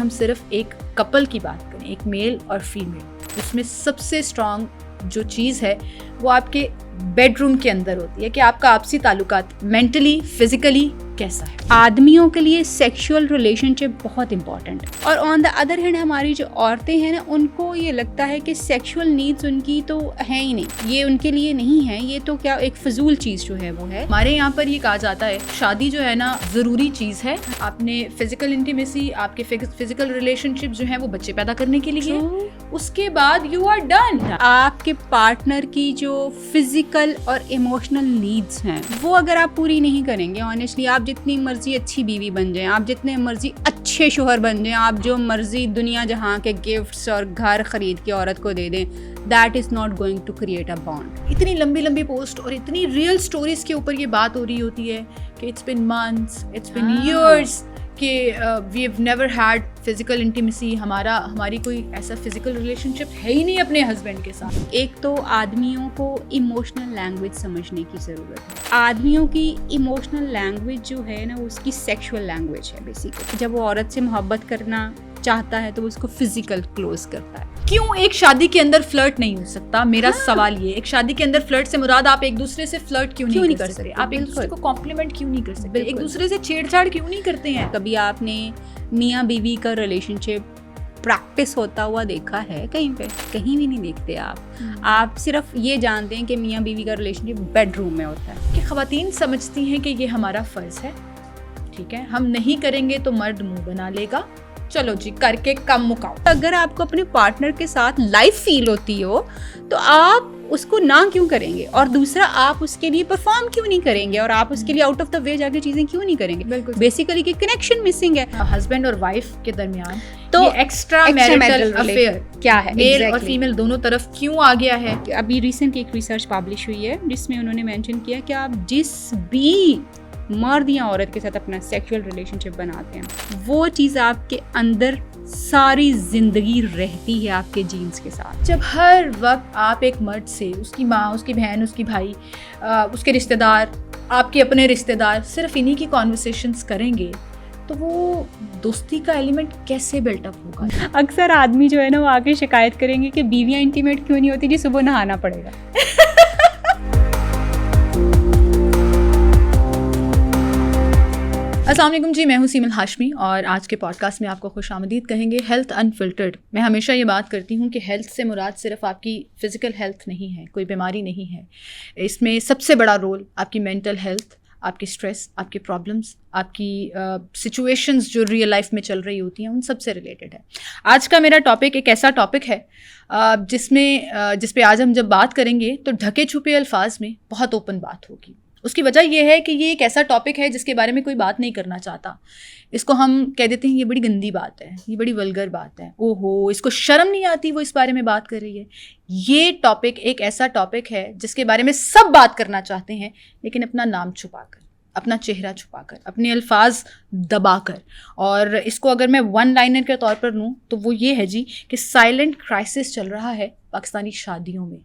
हम सिर्फ एक कपल की बात करें, एक मेल और फीमेल, उसमें सबसे स्ट्रॉन्ग जो चीज़ है वो आपके बेडरूम के अंदर होती है कि आपका आपसी ताल्लुकात मेंटली फिजिकली कैसा है। आदमियों के लिए सेक्सुअल रिलेशनशिप बहुत इंपॉर्टेंट है और ऑन द अदर हैंड हमारी जो औरतें हैं ना, उनको ये लगता है कि सेक्सुअल नीड्स उनकी तो है ही नहीं, ये उनके लिए नहीं है, ये तो क्या एक फजूल चीज़ जो है वो है। हमारे यहाँ पर ये कहा जाता है शादी जो है ना ज़रूरी चीज़ है। आपने फिजिकल इंटीमेसी, आपके फिजिकल रिलेशनशिप जो है वो बच्चे पैदा करने के लिए, उसके बाद यू आर डन। आपके पार्टनर की जो फिजिकल और इमोशनल नीड्स हैं वो अगर आप पूरी नहीं करेंगे, ऑनेस्टली आप जितनी मर्जी अच्छी बीवी बन जाएं, आप जितने मर्जी अच्छे शोहर बन जाएं, आप जो मर्जी दुनिया जहां के गिफ्ट्स और घर खरीद के औरत को दे दें, that is not going to create a bond. इतनी लंबी लंबी पोस्ट और इतनी रियल स्टोरीज के ऊपर ये बात हो रही होती है कि it's been months, it's been years कि we have never had physical intimacy, हमारी कोई ऐसा फिजिकल रिलेशनशिप है ही नहीं अपने हस्बैंड के साथ। एक तो आदमियों को इमोशनल लैंग्वेज समझने की ज़रूरत है। आदमियों की इमोशनल लैंग्वेज जो है ना, उसकी सेक्सुअल लैंग्वेज है बेसिकली। जब वो औरत से मोहब्बत करना चाहता है तो उसको फिजिकल क्लोज करता है। क्यों एक शादी के अंदर फ्लर्ट नहीं हो सकता? मेरा सवाल ये, एक शादी के अंदर फ्लर्ट से मुराद आप एक दूसरे से फ्लर्ट क्यों नहीं कर सकते? आप एक दूसरे को कॉम्प्लीमेंट क्यों नहीं कर सकते? एक दूसरे से छेड़छाड़ क्यों नहीं करते हैं? कभी आपने मियाँ बीवी का रिलेशनशिप प्रैक्टिस होता हुआ देखा है कहीं पे? कहीं भी नहीं देखते आप सिर्फ ये जानते हैं कि मियाँ बीवी का रिलेशनशिप बेडरूम में होता है। कि ख़वातीन समझती हैं कि ये हमारा फ़र्ज़ है, ठीक है, हम नहीं करेंगे तो मर्द मुंह बना लेगा, चलो जी करके कम मुकाओ। अगर आपको अपने पार्टनर के साथ लाइफ फील होती हो तो आप उसको ना क्यों करेंगे, और दूसरा आप उसके लिए परफॉर्म क्यों नहीं करेंगे, और आप उसके लिए आउट ऑफ द वे जाके चीजें क्यों नहीं करेंगे? बिल्कुल बेसिकली कि कनेक्शन मिसिंग है हस्बैंड और वाइफ के दरमियान। तो एक्स्ट्रा मैरिटल अफेयर क्या है, मेल और फीमेल दोनों तरफ क्यों आ गया है? अभी रिसेंट एक रिसर्च पब्लिश हुई है जिसमें उन्होंने मेंशन किया कि आप जिस भी मर्द या औरत के साथ अपना सेक्सुअल रिलेशनशिप बनाते हैं, वो चीज़ आपके अंदर सारी जिंदगी रहती है आपके जीन्स के साथ। जब हर वक्त आप एक मर्द से, उसकी माँ, उसकी बहन, उसकी भाई, उसके रिश्तेदार, आपके अपने रिश्तेदार, सिर्फ इन्हीं की कॉन्वर्सेशंस करेंगे तो वो दोस्ती का एलिमेंट कैसे बिल्टअप होगा? अक्सर आदमी जो है ना वो आके शिकायत करेंगे कि बीवियाँ इंटीमेट क्यों नहीं होती जी, सुबह नहाना पड़ेगा। अस्सलाम वालेकुम जी, मैं हूँ सीमल हाशमी और आज के पॉडकास्ट में आपको खुशामदीद कहेंगे हेल्थ अनफिल्टर्ड। मैं हमेशा ये बात करती हूँ कि हेल्थ से मुराद सिर्फ आपकी फ़िज़िकल हेल्थ नहीं है, कोई बीमारी नहीं है। इसमें सबसे बड़ा रोल आपकी मेंटल हेल्थ, आपकी स्ट्रेस, आपके प्रॉब्लम्स, आपकी सिचुएशंस जो रियल लाइफ में चल रही होती हैं, उन सब से रिलेटेड है। आज का मेरा टॉपिक एक ऐसा टॉपिक है जिस पे आज हम जब बात करेंगे तो ढके छुपे अल्फाज में बहुत ओपन बात होगी। उसकी वजह यह है कि ये एक ऐसा टॉपिक है जिसके बारे में कोई बात नहीं करना चाहता। इसको हम कह देते हैं ये बड़ी गंदी बात है, ये बड़ी वल्गर बात है, ओहो इसको शर्म नहीं आती वो इस बारे में बात कर रही है। ये टॉपिक एक ऐसा टॉपिक है जिसके बारे में सब बात करना चाहते हैं, लेकिन अपना नाम छुपाकर, अपना चेहरा छुपाकर, अपने अल्फाज दबाकर। और इसको अगर मैं वन लाइनर के तौर पर लूँ तो वो ये है जी कि साइलेंट क्राइसिस चल रहा है पाकिस्तानी शादियों में।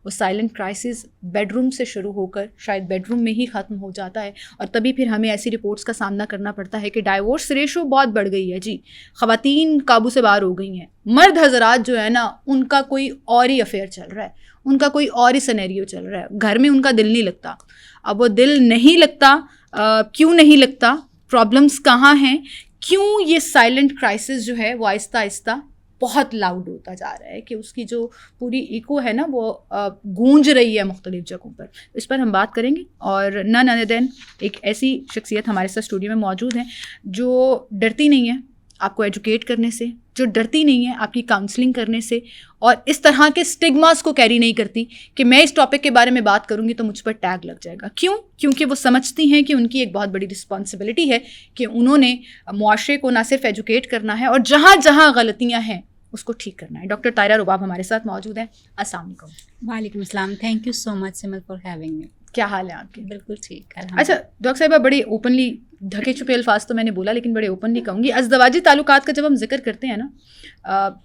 वो साइलेंट क्राइसिस बेडरूम से शुरू होकर शायद बेडरूम में ही ख़त्म हो जाता है, और तभी फिर हमें ऐसी रिपोर्ट्स का सामना करना पड़ता है कि डाइवोर्स रेशो बहुत बढ़ गई है जी, ख़वातीन काबू से बाहर हो गई हैं। मर्द हजरात जो है ना, उनका कोई और ही अफेयर चल रहा है, उनका कोई और ही सिनेरियो चल रहा है, घर में उनका दिल नहीं लगता। अब वो दिल नहीं लगता, क्यों नहीं लगता, प्रॉब्लम्स कहाँ हैं, क्यों ये साइलेंट क्राइसिस जो है वो आहिस्ता आहिस्ता बहुत लाउड होता जा रहा है कि उसकी जो पूरी इको है ना वो गूंज रही है मुख्तलिफ जगहों पर। इस पर हम बात करेंगे और नन अदर देन एक ऐसी शख्सियत हमारे साथ स्टूडियो में मौजूद है जो डरती नहीं है आपको एजुकेट करने से, जो डरती नहीं है आपकी काउंसलिंग करने से, और इस तरह के स्टिग्मास को कैरी नहीं करती कि मैं इस टॉपिक के बारे में बात करूंगी तो मुझ पर टैग लग जाएगा। क्यों? क्योंकि वो समझती हैं कि उनकी एक बहुत बड़ी रिस्पॉन्सिबिलिटी है कि उन्होंने मुआशरे को ना सिर्फ एजुकेट करना है और जहाँ जहाँ गलतियाँ हैं उसको ठीक करना है। डॉक्टर तायरा रुबाब हमारे साथ मौजूद हैं। अस्सलाम वालेकुम। वालेकुम अस्सलाम, थैंक यू सो मच सिमल फॉर हैविंग मी। क्या हाल है आपके? बिल्कुल ठीक है। अच्छा डॉक्टर साहिबा, बड़े ओपनली, ढके छुपे अल्फाज तो मैंने बोला लेकिन बड़े ओपनली कहूँगी, अज़दवाजी ताल्लुकात का जब हम जिक्र करते हैं ना,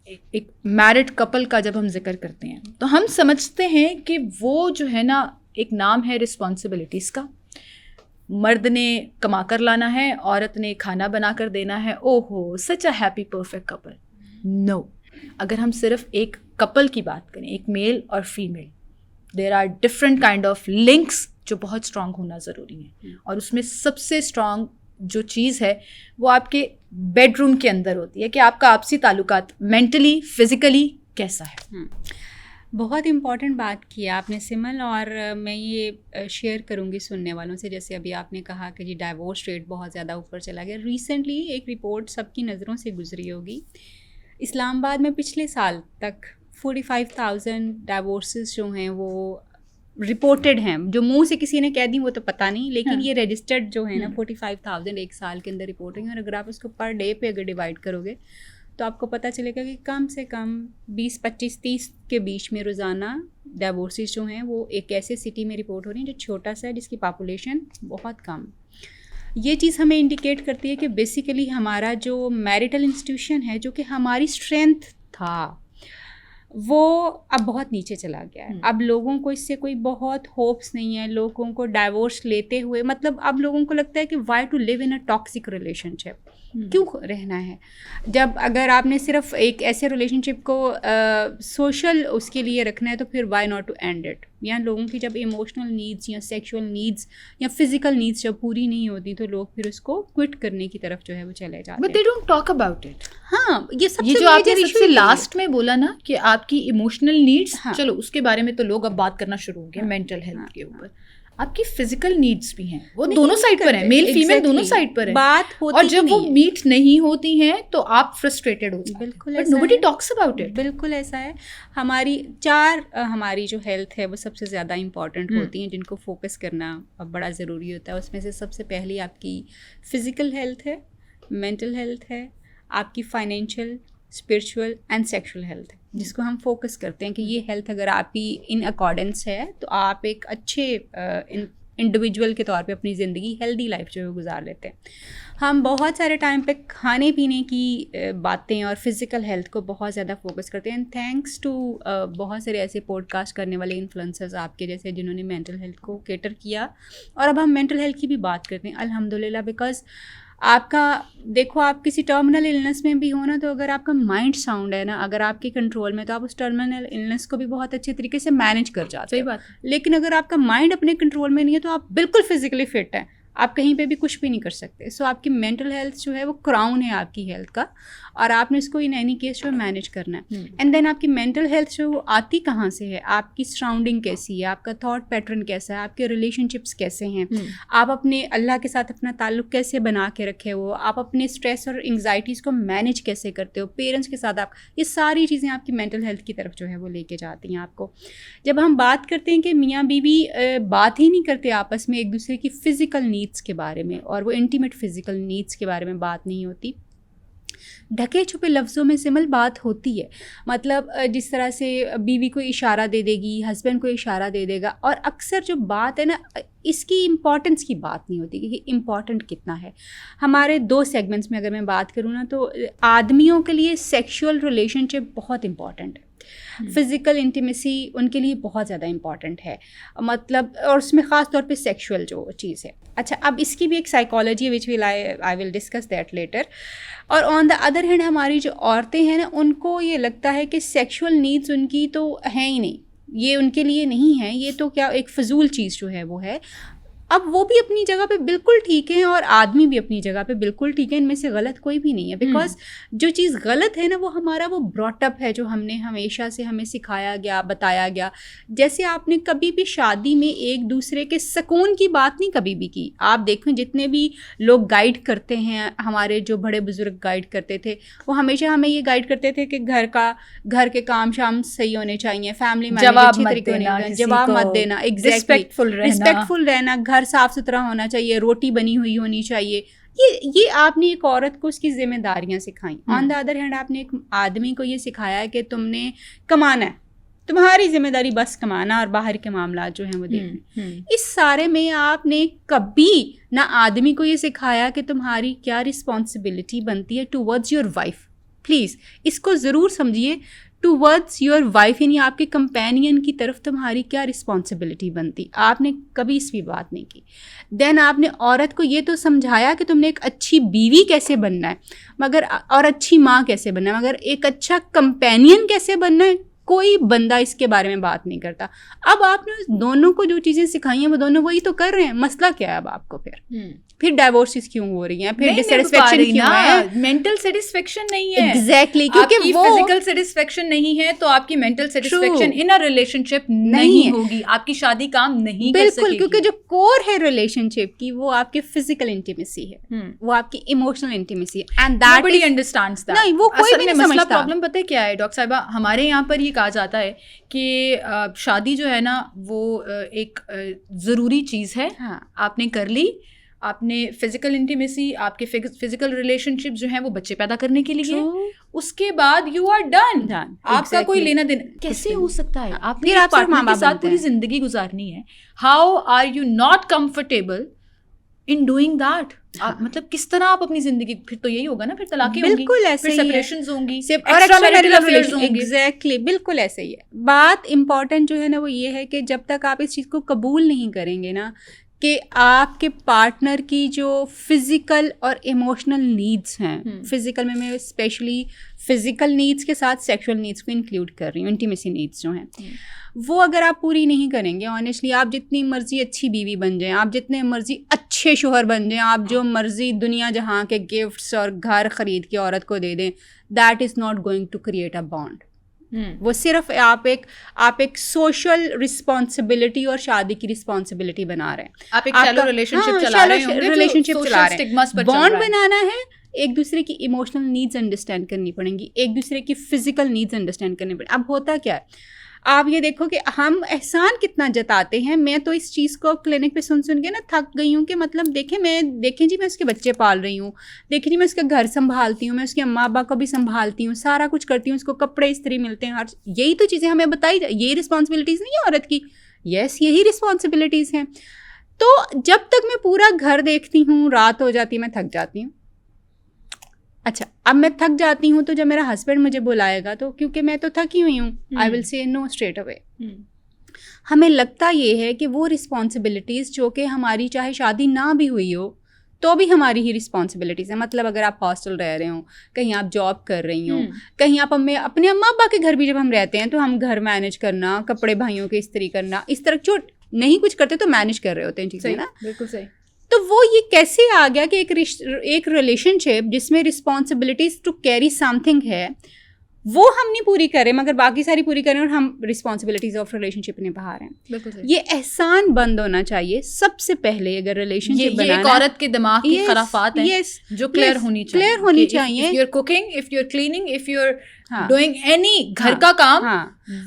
एक मैरिड कपल का जब हम जिक्र करते हैं तो हम समझते हैं कि वो जो है ना एक नाम है रिस्पॉन्सिबिलिटीज़ का, मर्द ने कमा कर लाना है, औरत ने खाना बना कर देना है, ओहो such a happy perfect couple. No, अगर हम सिर्फ एक कपल की बात करें, एक मेल और female, there are different kind of links जो बहुत स्ट्रांग होना ज़रूरी है। और उसमें सबसे स्ट्रांग जो चीज़ है वो आपके बेडरूम के अंदर होती है कि आपका आपसी ताल्लुकात मेंटली फिजिकली कैसा है। बहुत इम्पॉर्टेंट बात की आपने सिमल, और मैं ये शेयर करूँगी सुनने वालों से। जैसे अभी आपने कहा कि जी डाइवोर्स रेट बहुत ज़्यादा ऊपर चला गया। रिसेंटली एक रिपोर्ट सबकी नज़रों से गुजरी होगी, इस्लामाबाद में पिछले साल तक 45,000 डाइवोर्सेस जो हैं वो रिपोर्टेड हैं। जो मुंह से किसी ने कह दी वो तो पता नहीं, लेकिन ये रजिस्टर्ड जो है ना 45,000 एक साल के अंदर रिपोर्टिंग। और अगर आप उसको पर डे पे अगर डिवाइड करोगे तो आपको पता चलेगा कि कम से कम 20, 25, 30 के बीच में रोज़ाना डाइवोर्सेस जो हैं वो एक ऐसे सिटी में रिपोर्ट हो रही हैं जो छोटा सा है, जिसकी पॉपुलेशन बहुत कम। ये चीज़ हमें इंडिकेट करती है कि बेसिकली हमारा जो मैरिटल इंस्टीट्यूशन है, जो कि हमारी स्ट्रेंथ था, वो अब बहुत नीचे चला गया है। अब लोगों को इससे कोई बहुत होप्स नहीं है। लोगों को डाइवोर्स लेते हुए मतलब अब लोगों को लगता है कि why to live in a toxic relationship, क्यों रहना है, जब अगर आपने सिर्फ एक ऐसे रिलेशनशिप को सोशल उसके लिए रखना है तो फिर why not to end it. या लोगों की जब इमोशनल नीड्स या सेक्सुअल नीड्स या फिजिकल नीड्स जब पूरी नहीं होती तो लोग फिर उसको क्विट करने की तरफ जो है वो चले जाते हैं। But they don't talk about it. हाँ, ये जो आपने सबसे लास्ट में बोला ना कि आपकी इमोशनल नीड्स, चलो उसके बारे में तो लोग अब बात करना शुरू हो गए मेंटल हेल्थ के ऊपर। आपकी फिजिकल नीड्स भी हैं, वो दोनों साइड पर है, मेल फीमेल दोनों साइड पर है, बात होती और जब वो मीट नहीं होती हैं तो आप फ्रस्ट्रेटेड हो जाते हैं। बिल्कुल, but nobody talks about it. बिल्कुल ऐसा है। हमारी जो हेल्थ है वो सबसे ज़्यादा इंपॉर्टेंट होती हैं, जिनको फोकस करना बड़ा ज़रूरी होता है। उसमें से सबसे पहली आपकी फिजिकल हेल्थ है, मेंटल हेल्थ है, आपकी financial, spiritual and sexual health है, जिसको हम फोकस करते हैं कि ये हेल्थ अगर आपकी इन अकॉर्डेंस है तो आप एक अच्छे इंडिविजुअल के तौर पे अपनी ज़िंदगी हेल्दी लाइफ जो है गुजार लेते हैं। हम बहुत सारे टाइम पे खाने पीने की बातें और फिज़िकल हेल्थ को बहुत ज़्यादा फोकस करते हैं। एंड थैंक्स टू बहुत सारे ऐसे पॉडकास्ट करने वाले इन्फ्लुएंसर्स आपके जैसे जिन्होंने मेंटल हेल्थ को केटर किया, और अब हम मेंटल हेल्थ की भी बात करते हैं अल्हम्दुलिल्लाह। बिकॉज आपका देखो, आप किसी टर्मिनल इलनेस में भी हो ना, तो अगर आपका माइंड साउंड है ना, अगर आपके कंट्रोल में, तो आप उस टर्मिनल इलनेस को भी बहुत अच्छे तरीके से मैनेज कर जाते हो। सही बात। लेकिन अगर आपका माइंड अपने कंट्रोल में नहीं है तो आप बिल्कुल फिजिकली फिट हैं, आप कहीं पे भी कुछ भी नहीं कर सकते। सो आपकी मेंटल हेल्थ जो है वो क्राउन है आपकी हेल्थ का, और आपने इसको इन एनी केस जो है मैनेज करना है। एंड देन आपकी मेंटल हेल्थ जो वो आती कहाँ से है, आपकी सराउंडिंग कैसी है, आपका थॉट पैटर्न कैसा है, आपके रिलेशनशिप्स कैसे हैं, आप अपने अल्लाह के साथ अपना ताल्लुक कैसे बना के रखे हो, आप अपने स्ट्रेस और एंग्जाइटीज़ को मैनेज कैसे करते हो, पेरेंट्स के साथ आप, ये सारी चीज़ें आपकी मेंटल हेल्थ की तरफ जो है वो लेके जाती हैं आपको। जब हम बात करते हैं कि मियाँ बीवी बात ही नहीं करते आपस में एक दूसरे की फ़िज़िकल नीड्स के बारे में, और वो इंटीमेट फिज़िकल नीड्स के बारे में बात नहीं होती, ढके छुपे लफ्ज़ों में सिमल बात होती है। मतलब जिस तरह से बीवी को इशारा दे देगी, हस्बैंड को इशारा दे देगा, और अक्सर जो बात है ना, इसकी इम्पॉर्टेंस की बात नहीं होती कि इम्पॉर्टेंट कितना है। हमारे 2 सेगमेंट्स में अगर मैं बात करूँ ना, तो आदमियों के लिए सेक्शुअल रिलेशनशिप बहुत इम्पॉर्टेंट है, फिज़िकल इंटीमेसी उनके लिए बहुत ज़्यादा इंपॉर्टेंट है, मतलब, और उसमें ख़ास तौर पे सेक्सुअल जो चीज़ है। अच्छा, अब इसकी भी एक साइकोलॉजी है, which will I will discuss that later. और ऑन द अदर हैंड हमारी जो औरतें हैं ना, उनको ये लगता है कि सेक्सुअल नीड्स उनकी तो हैं ही नहीं, ये उनके लिए नहीं है, ये तो क्या एक फ़जूल चीज़ जो है वो है। अब वो भी अपनी जगह पे बिल्कुल ठीक है और आदमी भी अपनी जगह पे बिल्कुल ठीक है, इनमें से गलत कोई भी नहीं है। बिकॉज जो चीज़ गलत है ना, वो हमारा वो ब्रॉटअप है जो हमने हमेशा से हमें सिखाया गया, बताया गया। जैसे आपने कभी भी शादी में एक दूसरे के सुकून की बात नहीं कभी भी की। आप देखें जितने भी लोग गाइड करते हैं, हमारे जो बड़े बुजुर्ग गाइड करते थे, वो हमेशा हमें ये गाइड करते थे कि घर के काम शाम सही होने चाहिए, फैमिली में अच्छे तरीके होने, जवाब मत देना, एग्जैक्टली रिस्पेक्टफुल रहना, घर साफ सुथरा होना चाहिए, रोटी बनी हुई होनी चाहिए। ये आपने एक औरत को उसकी जिम्मेदारियां सिखाई। ऑन द अदर हैंड आपने एक आदमी को ये सिखाया है कि तुमने कमाना है, तुम्हारी जिम्मेदारी बस कमाना और बाहर के मामला जो हैं वो देखने। इस सारे में आपने कभी ना आदमी को ये सिखाया कि तुम्हारी क्या रिस्पॉन्सिबिलिटी बनती है टूवर्ड्स योर वाइफ। प्लीज़ इसको ज़रूर समझिए। टूवर्ड्स योर वाइफ, यानी आपके कंपेनियन की तरफ तुम्हारी क्या रिस्पॉन्सिबिलिटी बनती, आपने कभी इस भी बात नहीं की। देन आपने औरत को ये तो समझाया कि तुमने एक अच्छी बीवी कैसे बनना है मगर, और अच्छी माँ कैसे बनना है, मगर एक अच्छा कंपेनियन कैसे बनना है कोई बंदा इसके बारे में बात नहीं करता। अब आपने दोनों को जो चीज़ें सिखाई हैं वो दोनों वही तो कर रहे हैं, मसला क्या है अब आपको? फिर डाइवोर्सेस क्यों हो रही हैं, फिर डिससैटिस्फैक्शन क्यों है? मेंटल सेटिस्फेक्शन नहीं है। एग्जैक्टली, क्योंकि वो फिजिकल सेटिस्फेक्शन नहीं है तो आपकी mental satisfaction in a relationship नहीं होगी, आपकी शादी काम नहीं कर सकेगी। बिल्कुल, क्योंकि जो कोर है रिलेशनशिप की वो आपकी फिजिकल इंटीमेसी है, वो आपकी इमोशनल इंटीमेसी है, and that nobody understands that. नहीं, वो कोई भी नहीं समझता। प्रॉब्लम पता है क्या है डॉक्टर साहिबा, हमारे यहाँ पर ये कहा जाता है कि शादी जो है ना वो एक ज़रूरी चीज़ है। आपने कर ली, आपने फिजिकल इंटीमेसी, आपके फिजिकल रिलेशनशिप जो है वो बच्चे पैदा करने के लिए, उसके बाद यू आर डन। आपका कोई लेना देना कैसे हो सकता है? आपने एक पार्टनर के साथ पूरी जिंदगी गुजारनी है, how are you not comfortable in doing that? आप मतलब किस तरह आप अपनी जिंदगी, फिर तो यही होगा ना, फिर तलाकें होंगी, फिर सेपरेशंस होंगी, एग्जैक्टली, बिल्कुल ऐसे ही है। बात इंपॉर्टेंट जो है ना वो ये है कि जब तक आप इस चीज़ को कबूल नहीं करेंगे ना कि आपके पार्टनर की जो फिजिकल और इमोशनल नीड्स हैं, फिजिकल में मैं स्पेशली फिजिकल नीड्स के साथ सेक्सुअल नीड्स को इंक्लूड कर रही हूँ, इंटीमेसी नीड्स जो हैं वो अगर आप पूरी नहीं करेंगे, ऑनेस्टली आप जितनी मर्जी अच्छी बीवी बन जाएं, आप जितने मर्जी अच्छे शोहर बन जाएं, आप जो मर्जी दुनिया जहाँ के गिफ्ट्स और घर खरीद के औरत को दे दें, that is not going to create a bond. वो सिर्फ आप एक सोशल रिस्पॉन्सिबिलिटी और शादी की रिस्पॉन्सिबिलिटी बना रहे हैं, आप एक शैलो रिलेशनशिप चला रहे होंगे, रिलेशनशिप चला रहे हैं। बॉन्ड बनाना है, एक दूसरे की इमोशनल नीड्स अंडरस्टैंड करनी पड़ेंगी, एक दूसरे की फिजिकल नीड्स अंडरस्टैंड करनी पड़ेंगी। अब होता क्या है, आप ये देखो कि हम एहसान कितना जताते हैं। मैं तो इस चीज़ को क्लिनिक पे सुन के ना थक गई हूँ कि मतलब देखें जी मैं उसके बच्चे पाल रही हूँ, देखें जी मैं उसका घर संभालती हूँ, मैं उसके अम्मा अब्बा को भी संभालती हूँ, सारा कुछ करती हूँ, उसको कपड़े इस्त्री मिलते हैं, यही तो चीज़ें हमें बताई जाए। यही रिस्पॉन्सिबिलिटीज़ नहीं है औरत की? यस, यही रिस्पॉन्सिबिलिटीज़ हैं। तो जब तक मैं पूरा घर देखती हूँ, रात हो जाती है, मैं थक जाती हूँ। अच्छा, अब मैं थक जाती हूँ तो जब मेरा हस्बैंड मुझे बुलाएगा तो क्योंकि मैं तो थकी हुई हूँ, I will say no straight away. हमें लगता ये है कि वो रिस्पॉन्सिबिलिटीज़ जो कि हमारी चाहे शादी ना भी हुई हो तो भी हमारी ही रिस्पॉन्सिबिलिटीज़ है। मतलब अगर आप हॉस्टल रह रहे हो, कहीं आप जॉब कर रही हो, कहीं आप अपने अम्मा अब्बा के घर भी जब हम रहते हैं तो हम घर मैनेज करना, कपड़े भाइयों के इस्त्री करना, इस तरह चोट नहीं कुछ करते तो मैनेज कर रहे होते हैं चीज़ें ना। बिल्कुल सही। तो वो ये कैसे आ गया कि एक रिलेशनशिप जिसमें रिस्पॉन्सिबिलिटीज टू कैरी समथिंग है वो हम नहीं पूरी करें मगर बाकी सारी पूरी करें और हम रिस्पॉन्सिबिलिटीज ऑफ रिलेशनशिप निभा रहे हैं। ये एहसान बंद होना चाहिए सबसे पहले अगर रिलेशनशिप बनाना। एक औरत के दिमाग की खराफात है जो क्लियर होनी चाहिए। If you are cooking, if you are cleaning, if you are doing any घर का काम,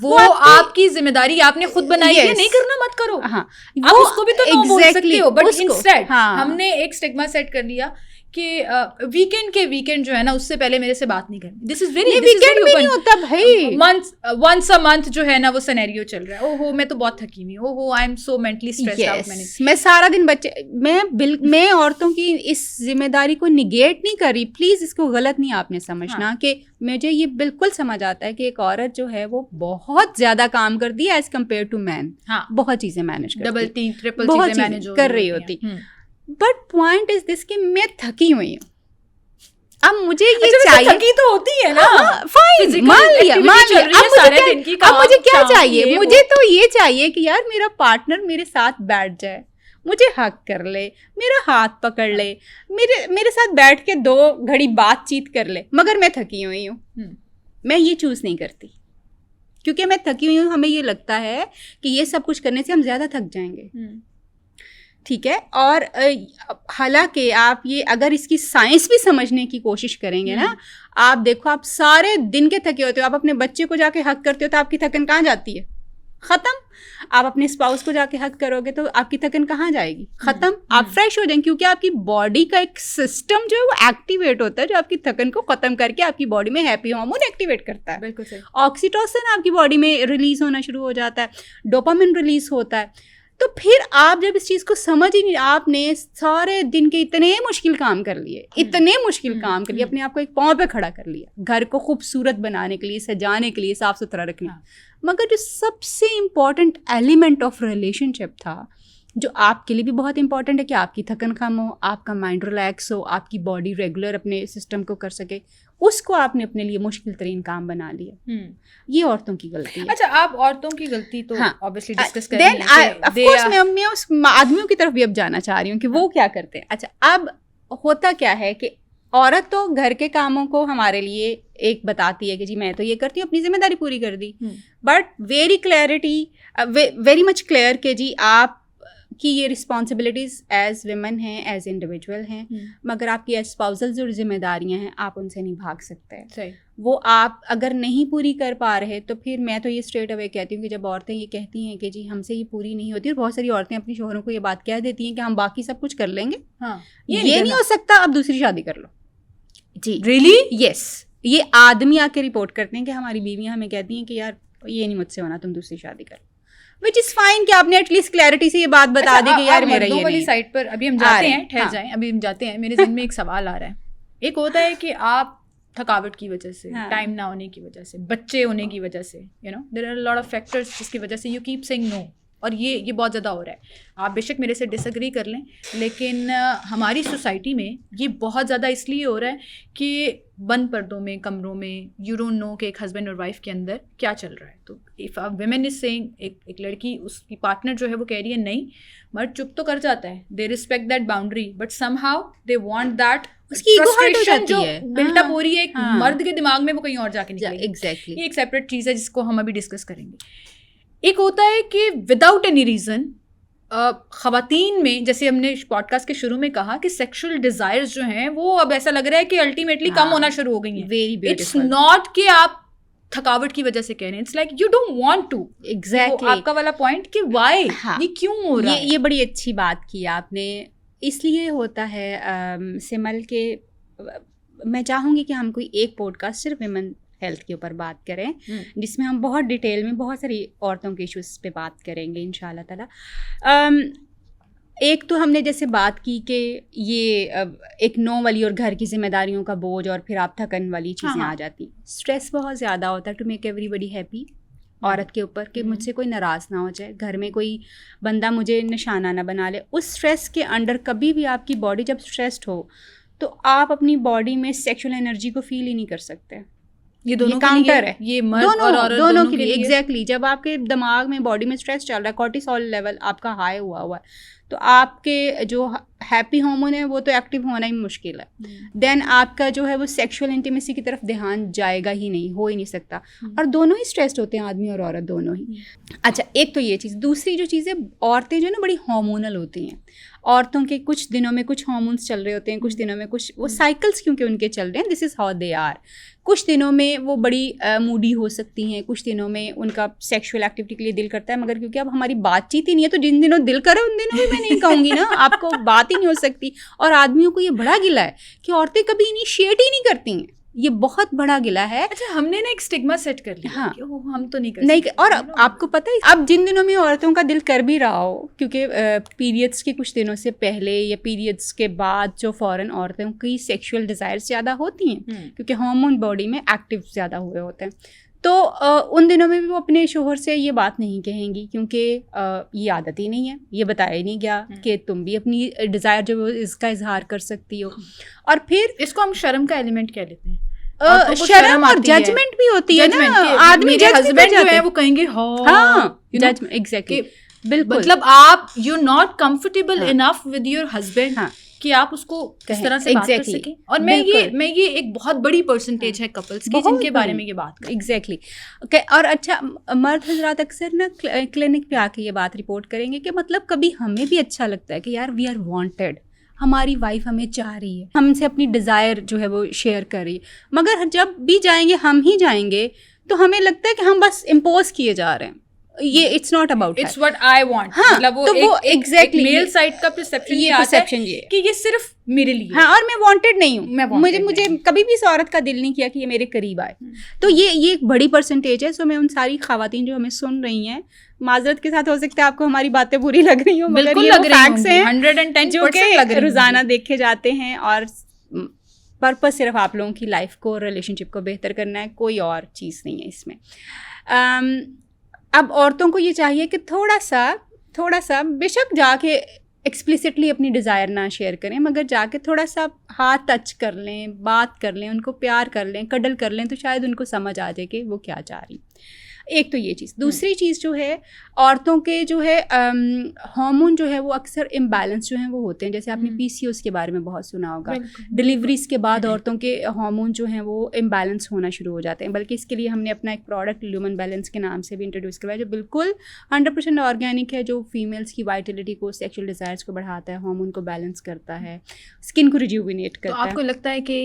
वो आपकी जिम्मेदारी, आपने खुद बनाई है, नहीं करना मत करो। आप उसको भी तो नो बोल सकते हो, बट इंस्टेड हमने एक स्टिग्मा सेट कर लिया कि वीकेंड जो है ना उससे पहले मेरे से बात नहीं करनी। दिस इज वेरी वीकेंड भी नहीं होता भाई, वंस अ मंथ जो है ना वो सिनेरियो चल रहा है। ओहो मैं तो बहुत थकी हुई, ओहो I am so mentally stressed out. मैं सारा दिन मैं औरतों की इस जिम्मेदारी को निगेट नहीं कर रही, प्लीज इसको गलत नहीं आपने समझना कि मुझे ये बिल्कुल समझ आता है कि एक औरत जो है वो बहुत ज्यादा काम करती है एज कम्पेयर टू मैन। बहुत चीजें मैनेज करती है, डबल ट्रिपल चीजें मैनेज कर रही होती। बट पॉइंट इज दिस कि मैं थकी हुई हूँ, अब मुझे ये चाहिए। थकी तो होती है ना, फाइन, मान लिया। अब मुझे क्या चाहिए? मुझे तो ये चाहिए कि यार मेरा पार्टनर मेरे साथ बैठ जाए, मुझे हक कर ले, मेरा हाथ पकड़ ले, मेरे साथ बैठ के 2 घड़ी बातचीत कर ले, मगर मैं थकी हुई हूँ। मैं ये चूज नहीं करती क्योंकि मैं थकी हुई हूँ। हमें ये लगता है कि ये सब कुछ करने से हम ज्यादा थक जाएंगे, ठीक है। और हालांकि आप ये अगर इसकी साइंस भी समझने की कोशिश करेंगे ना, आप देखो आप सारे दिन के थके होते हो, आप अपने बच्चे को जाके हक करते हो तो आपकी थकन कहाँ जाती है? खत्म। आप अपने स्पाउस को जाके हक करोगे तो आपकी थकन कहाँ जाएगी? खत्म। आप फ्रेश हो जाएंगे क्योंकि आपकी बॉडी का एक सिस्टम जो है वो एक्टिवेट होता है जो आपकी थकन को खत्म करके आपकी बॉडी में हैप्पी हार्मोन एक्टिवेट करता है। बिल्कुल सही। ऑक्सीटोसिन आपकी बॉडी में रिलीज होना शुरू हो जाता है, डोपामिन रिलीज होता है। तो फिर आप जब इस चीज़ को समझ ही नहीं, आपने सारे दिन के इतने मुश्किल काम कर लिए, अपने आप को एक पाँव पे खड़ा कर लिया, घर को खूबसूरत बनाने के लिए, सजाने के लिए, साफ सुथरा रखने, मगर जो सबसे इम्पॉर्टेंट एलिमेंट ऑफ रिलेशनशिप था, जो आपके लिए भी बहुत इंपॉर्टेंट है कि आपकी थकन कम हो, आपका माइंड रिलैक्स हो, आपकी बॉडी रेगुलर अपने सिस्टम को कर सके, उसको आपने अपने लिए मुश्किल तरीन काम बना लिया। ये औरतों की गलती है। अच्छा, आप औरतों की गलती तो ऑब्वियसली डिस्कस करेंगे। ऑफ कोर्स मैं उस आदमियों की तरफ भी अब जाना चाह रही हूँ कि वो क्या करते हैं। अच्छा, अब होता क्या है कि औरत तो घर के कामों को हमारे लिए एक बताती है कि जी मैं तो ये करती हूँ, अपनी जिम्मेदारी पूरी कर दी, बट वेरी मच क्लियर कि जी आप कि ये रिस्पॉन्सिबिलिटीज़ एज विमेन हैं, एज इंडिविजुअल हैं, मगर आपकी एज स्पाउसल जो जिम्मेदारियां हैं आप उनसे नहीं भाग सकते हैं। सही। वो आप अगर नहीं पूरी कर पा रहे तो फिर मैं तो ये स्ट्रेट अवे कहती हूँ कि जब औरतें ये कहती हैं कि जी हमसे ये पूरी नहीं होती, और बहुत सारी औरतें अपनी शोहरों को ये बात कह देती हैं कि हम बाकी सब कुछ कर लेंगे, ये नहीं हो सकता, अब दूसरी शादी कर लो। जी रियली? यस, ये आदमी आके रिपोर्ट करते हैं कि हमारी बीवियाँ हमें कहती हैं कि यार ये नहीं मुझसे होना, तुम दूसरी शादी कर लो। Which is fine कि आपने एटलीस्ट क्लैरिटी से ये बात बता दी कि यार मेरा ये वाली साइड पर अभी हम जाते हैं, ठहर जाएं, अभी हम जाते हैं। मेरे ज़हन में एक सवाल आ रहा है। एक होता है कि आप थकावट की वजह से, टाइम ना होने की वजह से, बच्चे होने की वजह से, there are lot of factors जिसकी वजह से यू कीप सेइंग नो, और ये बहुत ज़्यादा हो रहा है। आप बेशक मेरे से डिसएग्री कर लें, लेकिन हमारी सोसाइटी में ये बहुत ज़्यादा इसलिए हो रहा है कि बंद पर्दों में, कमरों में, यू डोंट नो कि एक हस्बैंड और वाइफ के अंदर क्या चल रहा है। तो if a women is saying, एक लड़की, उसकी पार्टनर जो है वो कह रही है नहीं, मर्द चुप तो कर जाता है, they respect that boundary, but somehow they want that, उसकी फ्रस्ट्रेशन जो बिल्टअप हो रही है एक मर्द के दिमाग में, वो कहीं और जाके निकलेगी। एग्जैक्टली, ये एक सेपरेट चीज़ है जिसको हम अभी डिस्कस करेंगे। एक होता है कि विदाउट एनी रीज़न ख़वातीन में, जैसे हमने पॉडकास्ट के शुरू में कहा कि सेक्सुअल डिज़ायर्स जो हैं वो अब ऐसा लग रहा है कि अल्टीमेटली कम होना शुरू हो गई हैं। Very beautiful. इट्स नॉट कि आप थकावट की वजह से कह रहे हैं, it's like you don't want to. Exactly, आपका वाला पॉइंट कि व्हाई, ये क्यों हो रहा है। ये बड़ी अच्छी बात की आपने। इसलिए होता है सिमल के, मैं चाहूँगी कि हम कोई एक पॉडकास्ट सिर्फ विमेन हेल्थ के ऊपर बात करें, जिसमें हम बहुत डिटेल में बहुत सारी औरतों के इश्यूज पे बात करेंगे इंशाल्लाह ताला। एक तो हमने जैसे बात की कि ये एक नो वाली और घर की जिम्मेदारियों का बोझ, और फिर आप थकन वाली चीज़ें आ जाती, स्ट्रेस बहुत ज़्यादा होता है टू मेक एवरीबडी हैप्पी औरत के ऊपर, कि मुझसे कोई नाराज़ ना हो जाए, घर में कोई बंदा मुझे निशाना ना बना ले। उस स्ट्रेस के अंडर कभी भी आपकी बॉडी जब स्ट्रेस्ड हो तो आप अपनी बॉडी में सेक्सुअल एनर्जी को फील ही नहीं कर सकते। ये दोनों काउंटर है, ये मर्द और औरत दोनों के लिए। एग्जैक्टली, जब आपके दिमाग में, बॉडी में स्ट्रेस चल रहा है, कॉर्टिसोल लेवल आपका हाई हुआ है, तो आपके जो हैप्पी हार्मोन है वो तो एक्टिव होना ही मुश्किल है। देन आपका जो है वो सेक्सुअल इंटीमेसी की तरफ ध्यान जाएगा ही नहीं, हो ही नहीं सकता। और दोनों ही स्ट्रेस्ड होते हैं, आदमी और औरत दोनों ही। अच्छा, एक तो ये चीज़। दूसरी जो चीज़ है, औरतें जो है ना बड़ी हार्मोनल होती हैं। औरतों के कुछ दिनों में कुछ हार्मोन्स चल रहे होते हैं, कुछ दिनों में कुछ, वो साइकिल्स क्योंकि उनके चल रहे हैं, this is how they are. कुछ दिनों में वो बड़ी मूडी हो सकती हैं, कुछ दिनों में उनका सेक्सुअल एक्टिविटी के लिए दिल करता है, मगर क्योंकि अब हमारी बातचीत ही नहीं है तो जिन दिनों दिल करे उन दिनों भी मैं नहीं कहूँगी ना, आपको बात ही नहीं हो सकती। और आदमियों को ये बड़ा गिला है कि औरतें कभी इनिशिएट ही नहीं करती हैं, ये बहुत बड़ा गिला है। अच्छा, हमने ना एक स्टिग्मा सेट कर लिया। हाँ, कि हम तो नहीं कर नहीं। और आपको पता है, अब जिन दिनों में औरतों का दिल कर भी रहा हो, क्योंकि पीरियड्स के कुछ दिनों से पहले या पीरियड्स के बाद जो फ़ौरन औरतों की सेक्सुअल डिज़ायर्स ज़्यादा होती हैं, क्योंकि हार्मोन बॉडी में एक्टिव ज़्यादा हुए होते हैं, तो उन दिनों में भी वो अपने शोहर से ये बात नहीं कहेंगी, क्योंकि ये आदत ही नहीं है, ये बताया नहीं गया कि तुम भी अपनी डिज़ायर जो इसका इजहार कर सकती हो। और फिर इसको हम शर्म का एलिमेंट कह लेते हैं। शर्म और जजमेंट भी होती है ना, आदमी हस्बैंड जो है वो कहेंगे हाँ, जजमेंट, एग्जैक्टली, बिल्कुल। मतलब आप you not comfortable enough with your husband कि आप उसको किस तरह से बात कर सकें। और मैं ये एक बहुत बड़ी परसेंटेज है कपल्स की जिनके बारे में ये बात करें। एग्जैक्टली। और अच्छा, मर्द हजरात अक्सर ना क्लिनिक पे आके ये बात रिपोर्ट करेंगे कि मतलब कभी हमें भी अच्छा लगता है कि यार वी आर वांटेड, हमारी वाइफ हमें चाह रही है, हमसे अपनी डिज़ायर जो है वो शेयर कर रही है, मगर जब भी जाएंगे हम ही जाएंगे तो हमें लगता है कि हम बस इम्पोज किए जा रहे हैं। ये it's not about it's what I want, मतलब वो तो वो एग्जैक्टली मेल साइड का परसेप्शन ये आता परसेप्शन है ये कि ये सिर्फ मेरे लिए, हाँ, और मैं वांटेड नहीं हूँ, मुझे नहीं। कभी भी इस औरत का दिल नहीं किया कि ये मेरे करीब आए। तो ये एक बड़ी परसेंटेज है। सो मैं उन सारी खवातीन जो हमें सुन रही हैं, माजरत के साथ हो सकता है आपको हमारी बातें बुरी लग रही हो, मगर ये फैक्ट्स हैं 110% लग रही रोजाना देखे जाते हैं, और पर्पस सिर्फ आप लोगों की लाइफ को, रिलेशनशिप को बेहतर करना है, कोई और चीज़ नहीं है इसमें। अब औरतों को ये चाहिए कि थोड़ा सा बेशक जाके एक्सप्लिसिटली अपनी डिज़ायर ना शेयर करें, मगर जाके थोड़ा सा हाथ टच कर लें, बात कर लें, उनको प्यार कर लें, कडल कर लें, तो शायद उनको समझ आ जाए कि वो क्या चाह रही। एक तो ये चीज़। दूसरी चीज़ जो है, औरतों के जो है हार्मोन जो है वो अक्सर इम्बैलेंस जो हैं वो होते हैं। जैसे आपने PCOS के बारे में बहुत सुना होगा, डिलीवरीज के बाद औरतों के हार्मोन जो हैं वो इम्बैलेंस होना शुरू हो जाते हैं। बल्कि इसके लिए हमने अपना एक प्रोडक्ट ल्यूमन बैलेंस के नाम से भी इंट्रोड्यूस करवाया, जो बिल्कुल 100% ऑर्गेनिक है, जो फीमेल्स की वाइटलिटी को, सेक्शुअल डिज़ायर्स को बढ़ाता है, हार्मोन को बैलेंस करता है, स्किन को रिज्यूविनेट करता है। तो आपको लगता है कि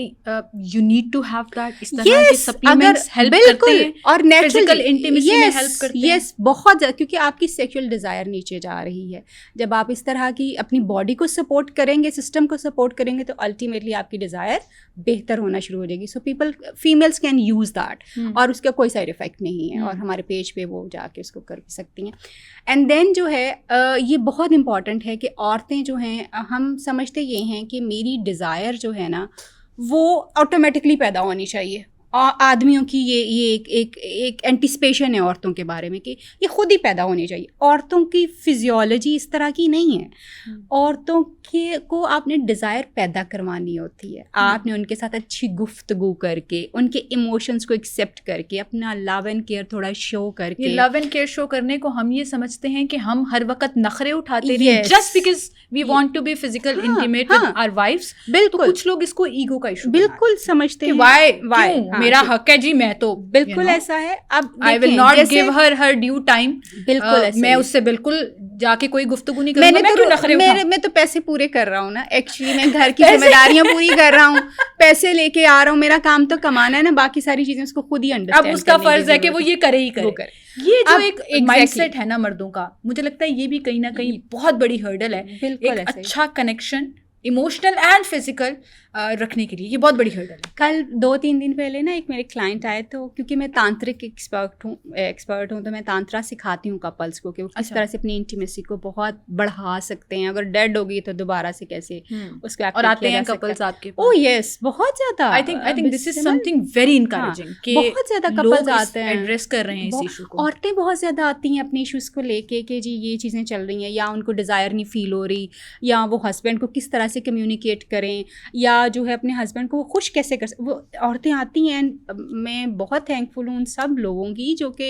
you need to have that, इस तरह के सप्लीमेंट्स हेल्प करते हैं और नेचुरल इंटीमेसी में हेल्प करते हैं? यस, बहुत ज़्यादा, क्योंकि आपकी सेक्सुअल डिज़ायर नीचे जा रही है। जब आप इस तरह की अपनी बॉडी को सपोर्ट करेंगे, सिस्टम को सपोर्ट करेंगे, तो अल्टीमेटली आपकी डिज़ायर बेहतर होना शुरू हो जाएगी। सो फीमेल्स कैन यूज़ दैट, और उसका कोई साइड इफ़ेक्ट नहीं है, और हमारे पेज पे वो जाके उसको कर भी सकती हैं। एंड देन जो है ये बहुत इंपॉर्टेंट है कि औरतें जो हैं, हम समझते ये हैं कि मेरी डिज़ायर जो है ना वो ऑटोमेटिकली पैदा होनी चाहिए। आदमियों की ये एक एंटिसिपेशन है औरतों के बारे में कि ये खुद ही पैदा होनी चाहिए। औरतों की फिजियोलॉजी इस तरह की नहीं है। औरतों को आपने डिज़ायर पैदा करवानी होती है। आपने उनके साथ अच्छी गुफ्तगू करके, उनके इमोशंस को एक्सेप्ट करके, अपना लव एंड केयर थोड़ा शो करके। ये लव एंड केयर शो करने को हम ये समझते हैं कि हम हर वक्त नखरे उठाते रहे just because we want to be physical intimate with our wives. बिल्कुल, कुछ लोग इसको ईगो का इशू बिल्कुल समझते हैं, व्हाई मेरा हक है जी, मैं तो बिल्कुल ऐसा है। अब I will not give her due time. बिल्कुल मैं उससे बिल्कुल जाके कोई गुफ्तगू नहीं करूंगा। मैं क्यों नखरे उठाऊं? मैं तो पैसे पूरे कर रहा हूँ ना, एक्चुअली मैं घर की जिम्मेदारियां पूरी कर रहा हूँ, पैसे लेके आ रहा हूँ, मेरा काम तो कमाना है ना, बाकी सारी चीजें उसको खुद ही अंडरस्टैंड। अब उसका फर्ज है कि वो ये करे ही करे। ये जो एक माइंडसेट है ना मर्दों का, मुझे लगता है ये भी कहीं ना कहीं बहुत बड़ी हर्डल है एक अच्छा कनेक्शन, इमोशनल एंड फिजिकल रखने के लिए। ये बहुत बड़ी हर्डल है। कल 2-3 दिन पहले ना एक मेरे क्लाइंट आए, तो क्योंकि मैं तांत्रिक एक्सपर्ट हूँ तो मैं तांत्रा सिखाती हूँ कपल्स को कि वो किस तरह से अपनी इंटीमेसी को बहुत बढ़ा सकते हैं। अगर डेड हो गई तो दोबारा से कैसे उसको और आते हैं कपल्स आपके पास? ओह यस, बहुत ज्यादा। I think this is something very encouraging कि बहुत ज्यादा कपल्स आते हैं, एड्रेस कर रहे हैं इस इशू को। औरतें बहुत ज्यादा आती हैं अपने इश्यूज को लेके कि जी ये चीज़ें चल रही हैं, या उनको डिज़ायर नहीं फील हो रही, या वो हस्बैंड को किस तरह से कम्युनिकेट करें, या जो है अपने हस्बैंड को वो खुश कैसे कर सकते। वो औरतें आती हैं। मैं बहुत थैंकफुल हूँ उन सब लोगों की जो कि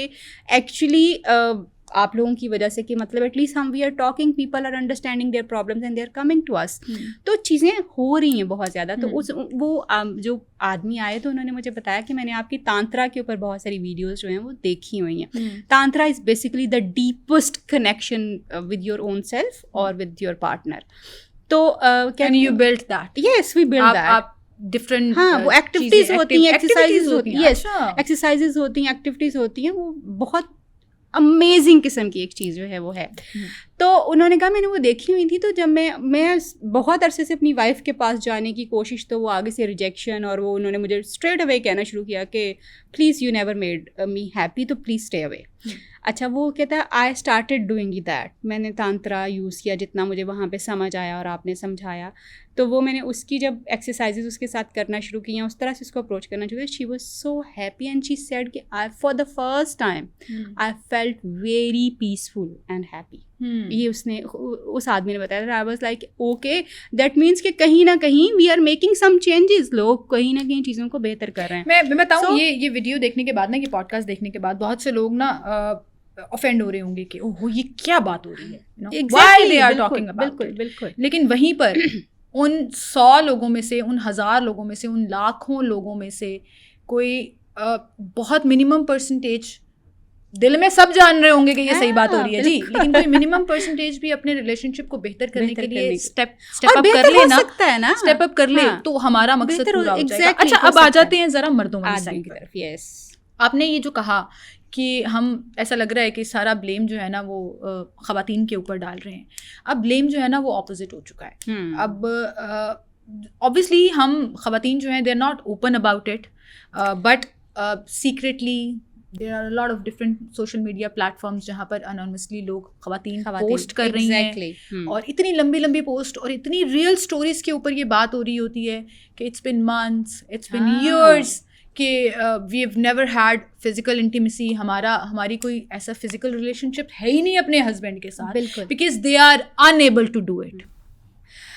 एक्चुअली आप लोगों की वजह से कि मतलब एटलीस्ट हम we are talking, people are understanding their problems and they are coming to us. तो चीज़ें हो रही हैं बहुत ज़्यादा। तो वो जो आदमी आए तो उन्होंने मुझे बताया कि मैंने आपकी तांत्रा के ऊपर बहुत सारी वीडियोस जो हैं वो देखी हुई हैं। Tantra is basically the deepest connection with your own self और विद योर पार्टनर। तो can you build that? Yes, we build that. आप डिफरेंट वो एक्टिविटीज होती हैं, एक्सरसाइजेज होती हैं, एक्सरसाइजेज होती हैं, एक्टिविटीज होती हैं, वो बहुत अमेजिंग किस्म की एक चीज़ जो है वो है। तो उन्होंने कहा मैंने वो देखी हुई थी, तो जब मैं बहुत अरसे से अपनी वाइफ के पास जाने की कोशिश, तो वो आगे से रिजेक्शन, और वो उन्होंने मुझे स्ट्रेट अवे कहना शुरू किया कि please you never made me happy, तो प्लीज़ स्टे अवे। अच्छा, वो कहता है आई स्टार्टेड डूइंग दैट। मैंने तांत्रा यूज़ किया जितना मुझे वहाँ पे समझ आया और आपने समझाया, तो वो मैंने उसकी जब एक्सरसाइजेज उसके साथ करना शुरू किया, उस तरह से उसको अप्रोच करना शुरू किया, she was so happy and she said कि I for the first time I felt very peaceful and happy. ये उसने उस आदमी ने बताया। I was like okay, that means कि कहीं ना कहीं we are making some changes, लोग कहीं ना कहीं चीज़ों को बेहतर कर रहे हैं। मैं बताऊँ ये वीडियो देखने के बाद ना, ये पॉडकास्ट देखने के बाद बहुत से लोग ना ऑफेंड हो रहे होंगे कि ओहो ये क्या बात हो रही है, why they are talking about it. बिल्कुल। लेकिन वहीं पर उन 100 लोगों में से, उन 1000 लोगों में से, उन लाखों लोगों में से कोई बहुत मिनिमम परसेंटेज, दिल में सब जान रहे होंगे कि ये सही बात हो रही है जी, लेकिन कोई मिनिमम परसेंटेज भी अपने रिलेशनशिप को बेहतर करने के लिए स्टेप अप कर ले ना, स्टेप अप कर ले तो हमारा मकसद पूरा हो जाएगा। अच्छा, अब आ जाते हैं जरा मर्दों वाली साइड की तरफ। यस, आपने ये जो कहा कि हम ऐसा लग रहा है कि सारा ब्लेम जो है ना वो ख़वातीन के ऊपर डाल रहे हैं। अब ब्लेम जो है ना वो ऑपोजिट हो चुका है। अब ऑब्वियसली हम ख़वातीन जो हैं they are not open about it, but secretly there are a lot of different social media platforms जहाँ पर अनोनिमसली लोग ख़वातीन पोस्ट कर रही हैं, और इतनी लंबी लंबी पोस्ट और इतनी रियल स्टोरीज के ऊपर ये बात हो रही होती है कि it's been months, it's been years कि we have never had physical intimacy, हमारी कोई ऐसा फिजिकल रिलेशनशिप है ही नहीं अपने हस्बैंड के साथ, because they are unable to do it.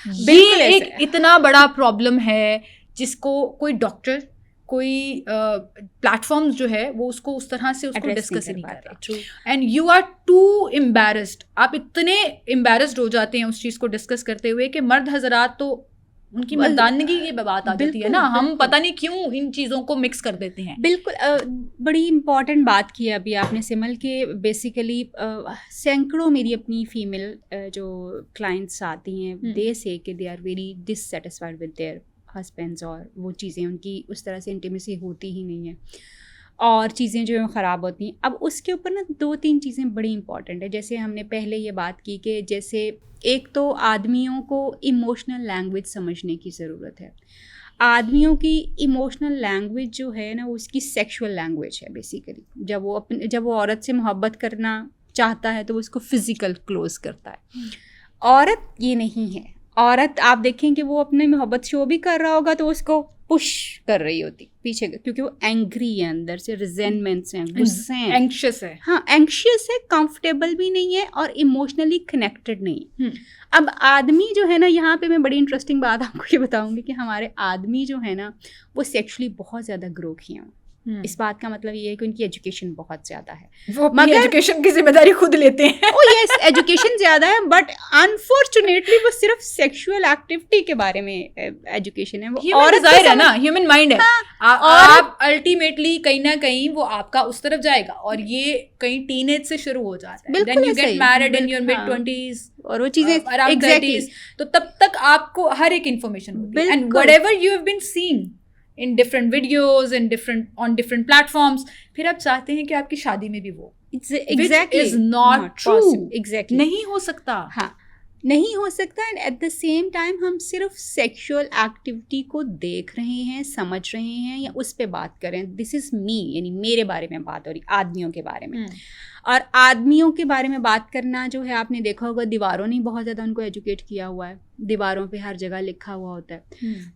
ये एक इतना बड़ा प्रॉब्लम है जिसको कोई डॉक्टर, कोई प्लेटफॉर्म जो है वो उसको उस तरह से उसको डिस्कस नहीं कर रहा, and you are too embarrassed. आप इतने एम्बैरेस्ड हो जाते हैं उस चीज़ को डिस्कस करते हुए कि मर्द हजरात तो उनकी मर्दानगी की बात आ जाती है ना, हम पता नहीं क्यों इन चीज़ों को मिक्स कर देते हैं। बिल्कुल, बड़ी इम्पॉर्टेंट बात की है अभी आपने सिमल के। बेसिकली सैकड़ों मेरी अपनी फीमेल जो क्लाइंट्स आती हैं, दे से कि they are very dissatisfied with their husbands, और वो चीज़ें उनकी उस तरह से इंटीमेसी होती ही नहीं है और चीज़ें जो हैं ख़राब होती हैं। अब उसके ऊपर ना 2-3 चीज़ें बड़ी इंपॉर्टेंट है। जैसे हमने पहले ये बात की कि जैसे एक तो आदमियों को इमोशनल लैंग्वेज समझने की ज़रूरत है। आदमियों की इमोशनल लैंग्वेज जो है ना वो उसकी सेक्सुअल लैंग्वेज है बेसिकली। जब वो औरत से मोहब्बत करना चाहता है तो वो उसको फिज़िकल क्लोज करता है। औरत ये नहीं है। औरत आप देखें कि वो अपने मोहब्बत शो भी कर रहा होगा तो उसको पुश कर रही होती पीछे, क्योंकि वो एंग्री है, अंदर से रिजेंटमेंट्स हैं, गुस्से हैं, एंग्शियस है। हाँ, एंग्शियस है, कंफर्टेबल भी नहीं है और इमोशनली कनेक्टेड नहीं है। अब आदमी जो है ना, यहाँ पे मैं बड़ी इंटरेस्टिंग बात आपको ये बताऊंगी कि हमारे आदमी जो है ना वो सेक्सुअली बहुत ज़्यादा ग्रो किए हैं। इस बात का मतलब ये है कि उनकी एजुकेशन बहुत ज़्यादा है, वो मगर एजुकेशन की जिम्मेदारी खुद लेते हैं। ओ यस, एजुकेशन ज़्यादा है, बट अनफॉर्चुनेटली वो सिर्फ सेक्सुअल एक्टिविटी के बारे में एजुकेशन है। वो और डिजायर है ना, ह्यूमन माइंड है। आप अल्टीमेटली कहीं ना कहीं वो आपका उस तरफ जाएगा, और ये कहीं टीनेज से शुरू हो जाता है। Then you get married in your mid 20s और वो चीज़ें अराउंड 30s, तो तब तक आपको हर एक इन्फॉर्मेशन होती है, and whatever you have been seeing in different videos and on different platforms, फिर आप चाहते हैं कि आपकी शादी में भी वो exactly is not true, exactly नहीं हो सकता। हाँ, नहीं हो सकता। And at the same time हम सिर्फ सेक्सुअल एक्टिविटी को देख रहे हैं, समझ रहे हैं या उस पे बात कर रहे हैं। दिस इज़ मी, यानी मेरे बारे में बात हो रही, आदमियों के बारे में। और आदमियों के बारे में बात करना जो है, आपने देखा होगा दीवारों ने बहुत ज़्यादा उनको एजुकेट किया हुआ है, दीवारों पे हर जगह लिखा हुआ होता है,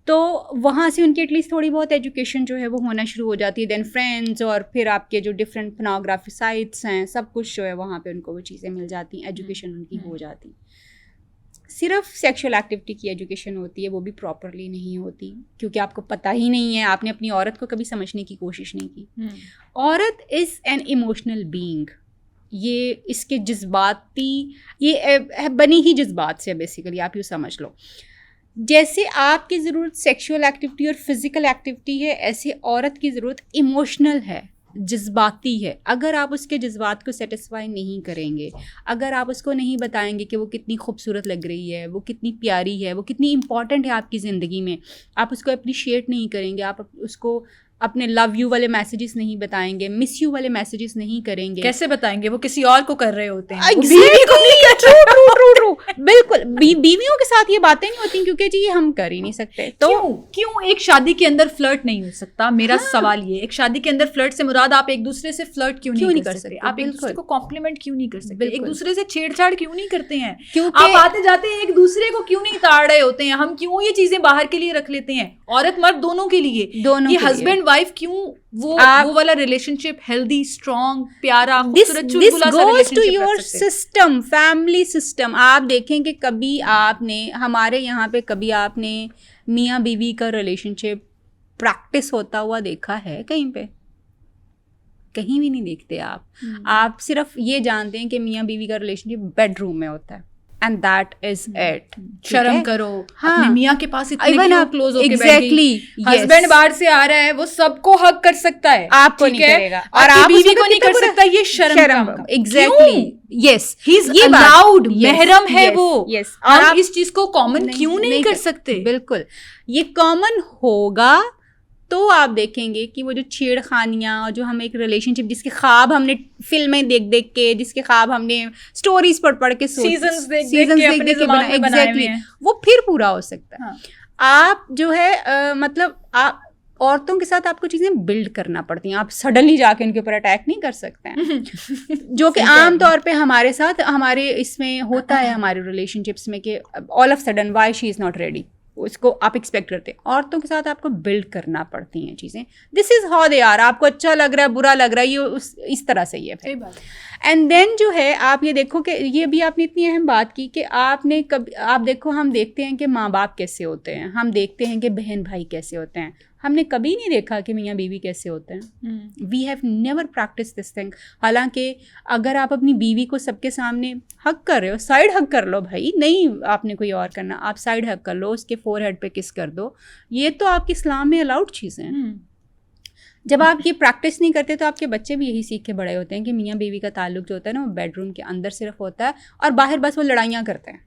तो वहाँ से उनकी एटलीस्ट थोड़ी बहुत एजुकेशन जो है वो होना शुरू हो जाती है। देन फ्रेंड्स और फिर आपके जो डिफरेंट पोर्नोग्राफी साइट्स हैं, सब कुछ जो है वहाँ पे उनको वो चीज़ें मिल जाती हैं, एजुकेशन उनकी हो जाती। सिर्फ सेक्सुअल एक्टिविटी की एजुकेशन होती है, वो भी प्रॉपरली नहीं होती, क्योंकि आपको पता ही नहीं है, आपने अपनी औरत को कभी समझने की कोशिश नहीं की। औरत इज़ एन इमोशनल बीइंग, ये इसके जज्बाती, ये बनी ही जज्बात से बेसिकली, आप यूँ समझ लो। जैसे आपकी ज़रूरत सेक्सुअल एक्टिविटी और फिज़िकल एक्टिविटी है, ऐसे औरत की ज़रूरत इमोशनल है, जज्बाती है। अगर आप उसके जज्बात को सेटिस्फाई नहीं करेंगे, अगर आप उसको नहीं बताएंगे कि वो कितनी खूबसूरत लग रही है, वो कितनी प्यारी है, वो कितनी इम्पॉर्टेंट है आपकी ज़िंदगी में, आप उसको अप्रिशिएट नहीं करेंगे, आप उसको अपने लव यू वाले मैसेजेस नहीं बताएंगे, मिस यू वाले मैसेजेस नहीं करेंगे, कैसे बताएंगे? वो किसी और को कर रहे होते हैं। ट्रू बिल्कुल। बीवियों के साथ ये बातें नहीं होती, क्योंकि जी ये हम कर ही नहीं सकते। तो क्यों एक शादी के अंदर फ्लर्ट नहीं हो सकता? मेरा सवाल ये, एक शादी के अंदर फ्लर्ट से मुराद आप एक दूसरे से फ्लर्ट क्यों नहीं कर सकते? आप एक दूसरे को कॉम्प्लीमेंट क्यों नहीं कर सकते? एक दूसरे से छेड़छाड़ क्यों नहीं करते हैं? आप आते जाते एक दूसरे को क्यों नहीं ताड़ रहे होते हैं? हम क्यों ये चीजें बाहर के लिए रख लेते हैं? औरत मर्द दोनों के लिए, ये हस्बैंड वाइफ क्यों वो वाला रिलेशनशिप हेल्दी, स्ट्रॉन्ग, प्यारा, खूबसूरत, चुलबुला सा रिलेशनशिप रख सकते हैं? Your system, family system. आप देखें कि कभी आपने, हमारे यहाँ पे कभी आपने मियाँ बीवी का रिलेशनशिप प्रैक्टिस होता हुआ देखा है कहीं पे? कहीं भी नहीं देखते आप सिर्फ ये जानते हैं कि मियाँ बीवी का रिलेशनशिप बेडरूम में होता है, एंड दैट इज इट। शर्म करो, हाँ, अपने मियाँ के पास इतने क्यों क्लोज होके एग्जैक्टली। हस्बैंड बाहर से आ रहा है, वो सबको हक कर सकता है, आपको नहीं करेगा, और आप बीवी को नहीं कर सकता, ये शर्म। Exactly, yes, he is allowed, महरम है वो। यस, और आप इस चीज को कॉमन क्यों नहीं कर सकते? बिल्कुल, ये कॉमन होगा तो आप देखेंगे कि वो जो छेड़खानियाँ और जो हम एक रिलेशनशिप जिसके ख्वाब हमने फिल्में देख देख के, जिसके ख्वाब हमने स्टोरीज पढ़ के सीजन्स देख के बना एग्जैक्टली वो फिर पूरा हो सकता है। आप जो है मतलब आप औरतों के साथ आपको चीज़ें बिल्ड करना पड़ती हैं, आप सडनली जाके उनके ऊपर अटैक नहीं कर सकते हैं जो कि आम तौर पे हमारे साथ हमारे इसमें होता है, हमारे रिलेशनशिप्स में कि all of sudden why she is not ready, उसको आप एक्सपेक्ट करते हैं। औरतों के साथ आपको बिल्ड करना पड़ती हैं चीज़ें, this is how they are, आपको अच्छा लग रहा है बुरा लग रहा है ये इस तरह से ही है। एंड देन जो है आप ये देखो कि ये भी आपने इतनी अहम बात की कि आपने कभी आप देखो, हम देखते हैं कि माँ बाप कैसे होते हैं, हम देखते हैं कि बहन भाई कैसे होते हैं, हमने कभी नहीं देखा कि मियाँ बीवी कैसे होते हैं। We have never practice this thing. हालांकि अगर आप अपनी बीवी को सबके सामने हक कर रहे हो, साइड हक कर लो भाई, नहीं आपने कोई और करना, आप साइड हक कर लो, उसके फोरहेड पे किस कर दो, ये तो आपके इस्लाम में अलाउड चीज़ें हैं। जब आप ये प्रैक्टिस नहीं करते तो आपके बच्चे भी यही सीख के बड़े होते हैं कि मियाँ बीवी का ताल्लुक जो होता है ना वो बेडरूम के अंदर सिर्फ होता है और बाहर बस वो लड़ाइयाँ करते हैं,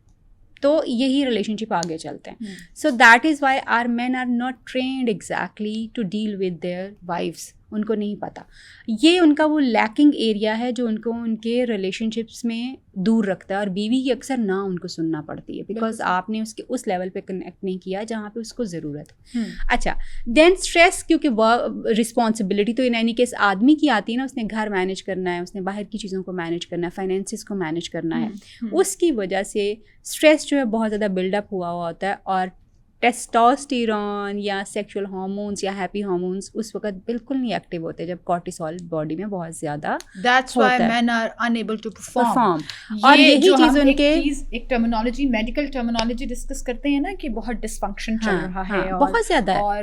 तो यही रिलेशनशिप आगे चलते हैं। So that is why are man are not trained exactly to deal with their wives. उनको नहीं पता, ये उनका वो लैकिंग एरिया है जो उनको उनके रिलेशनशिप्स में दूर रखता है, और बीवी की अक्सर ना उनको सुनना पड़ती है बिकॉज आपने उसके उस लेवल पे कनेक्ट नहीं किया जहाँ पे उसको ज़रूरत है। अच्छा, देन स्ट्रेस, क्योंकि वह रिस्पॉन्सिबिलिटी तो इन एनी केस आदमी की आती है ना, उसने घर मैनेज करना है, उसने बाहर की चीज़ों को मैनेज करना है, फाइनेंसिस को मैनेज करना है, उसकी वजह से स्ट्रेस जो है बहुत ज़्यादा बिल्डअप हुआ होता है, और टेस्टोस्टेरॉन या सेक्सुअल हार्मोन्स या हैप्पी हार्मोन्स उस वक्त बिल्कुल नहीं एक्टिव होते जब कॉर्टिसोल बॉडी में बहुत ज्यादा That's why men are unable to perform. और यही चीज उनके एक टर्मिनोलॉजी, मेडिकल टर्मिनोलॉजी डिस्कस करते हैं ना कि बहुत डिस्फंक्शन चल रहा है, बहुत ज्यादा है, और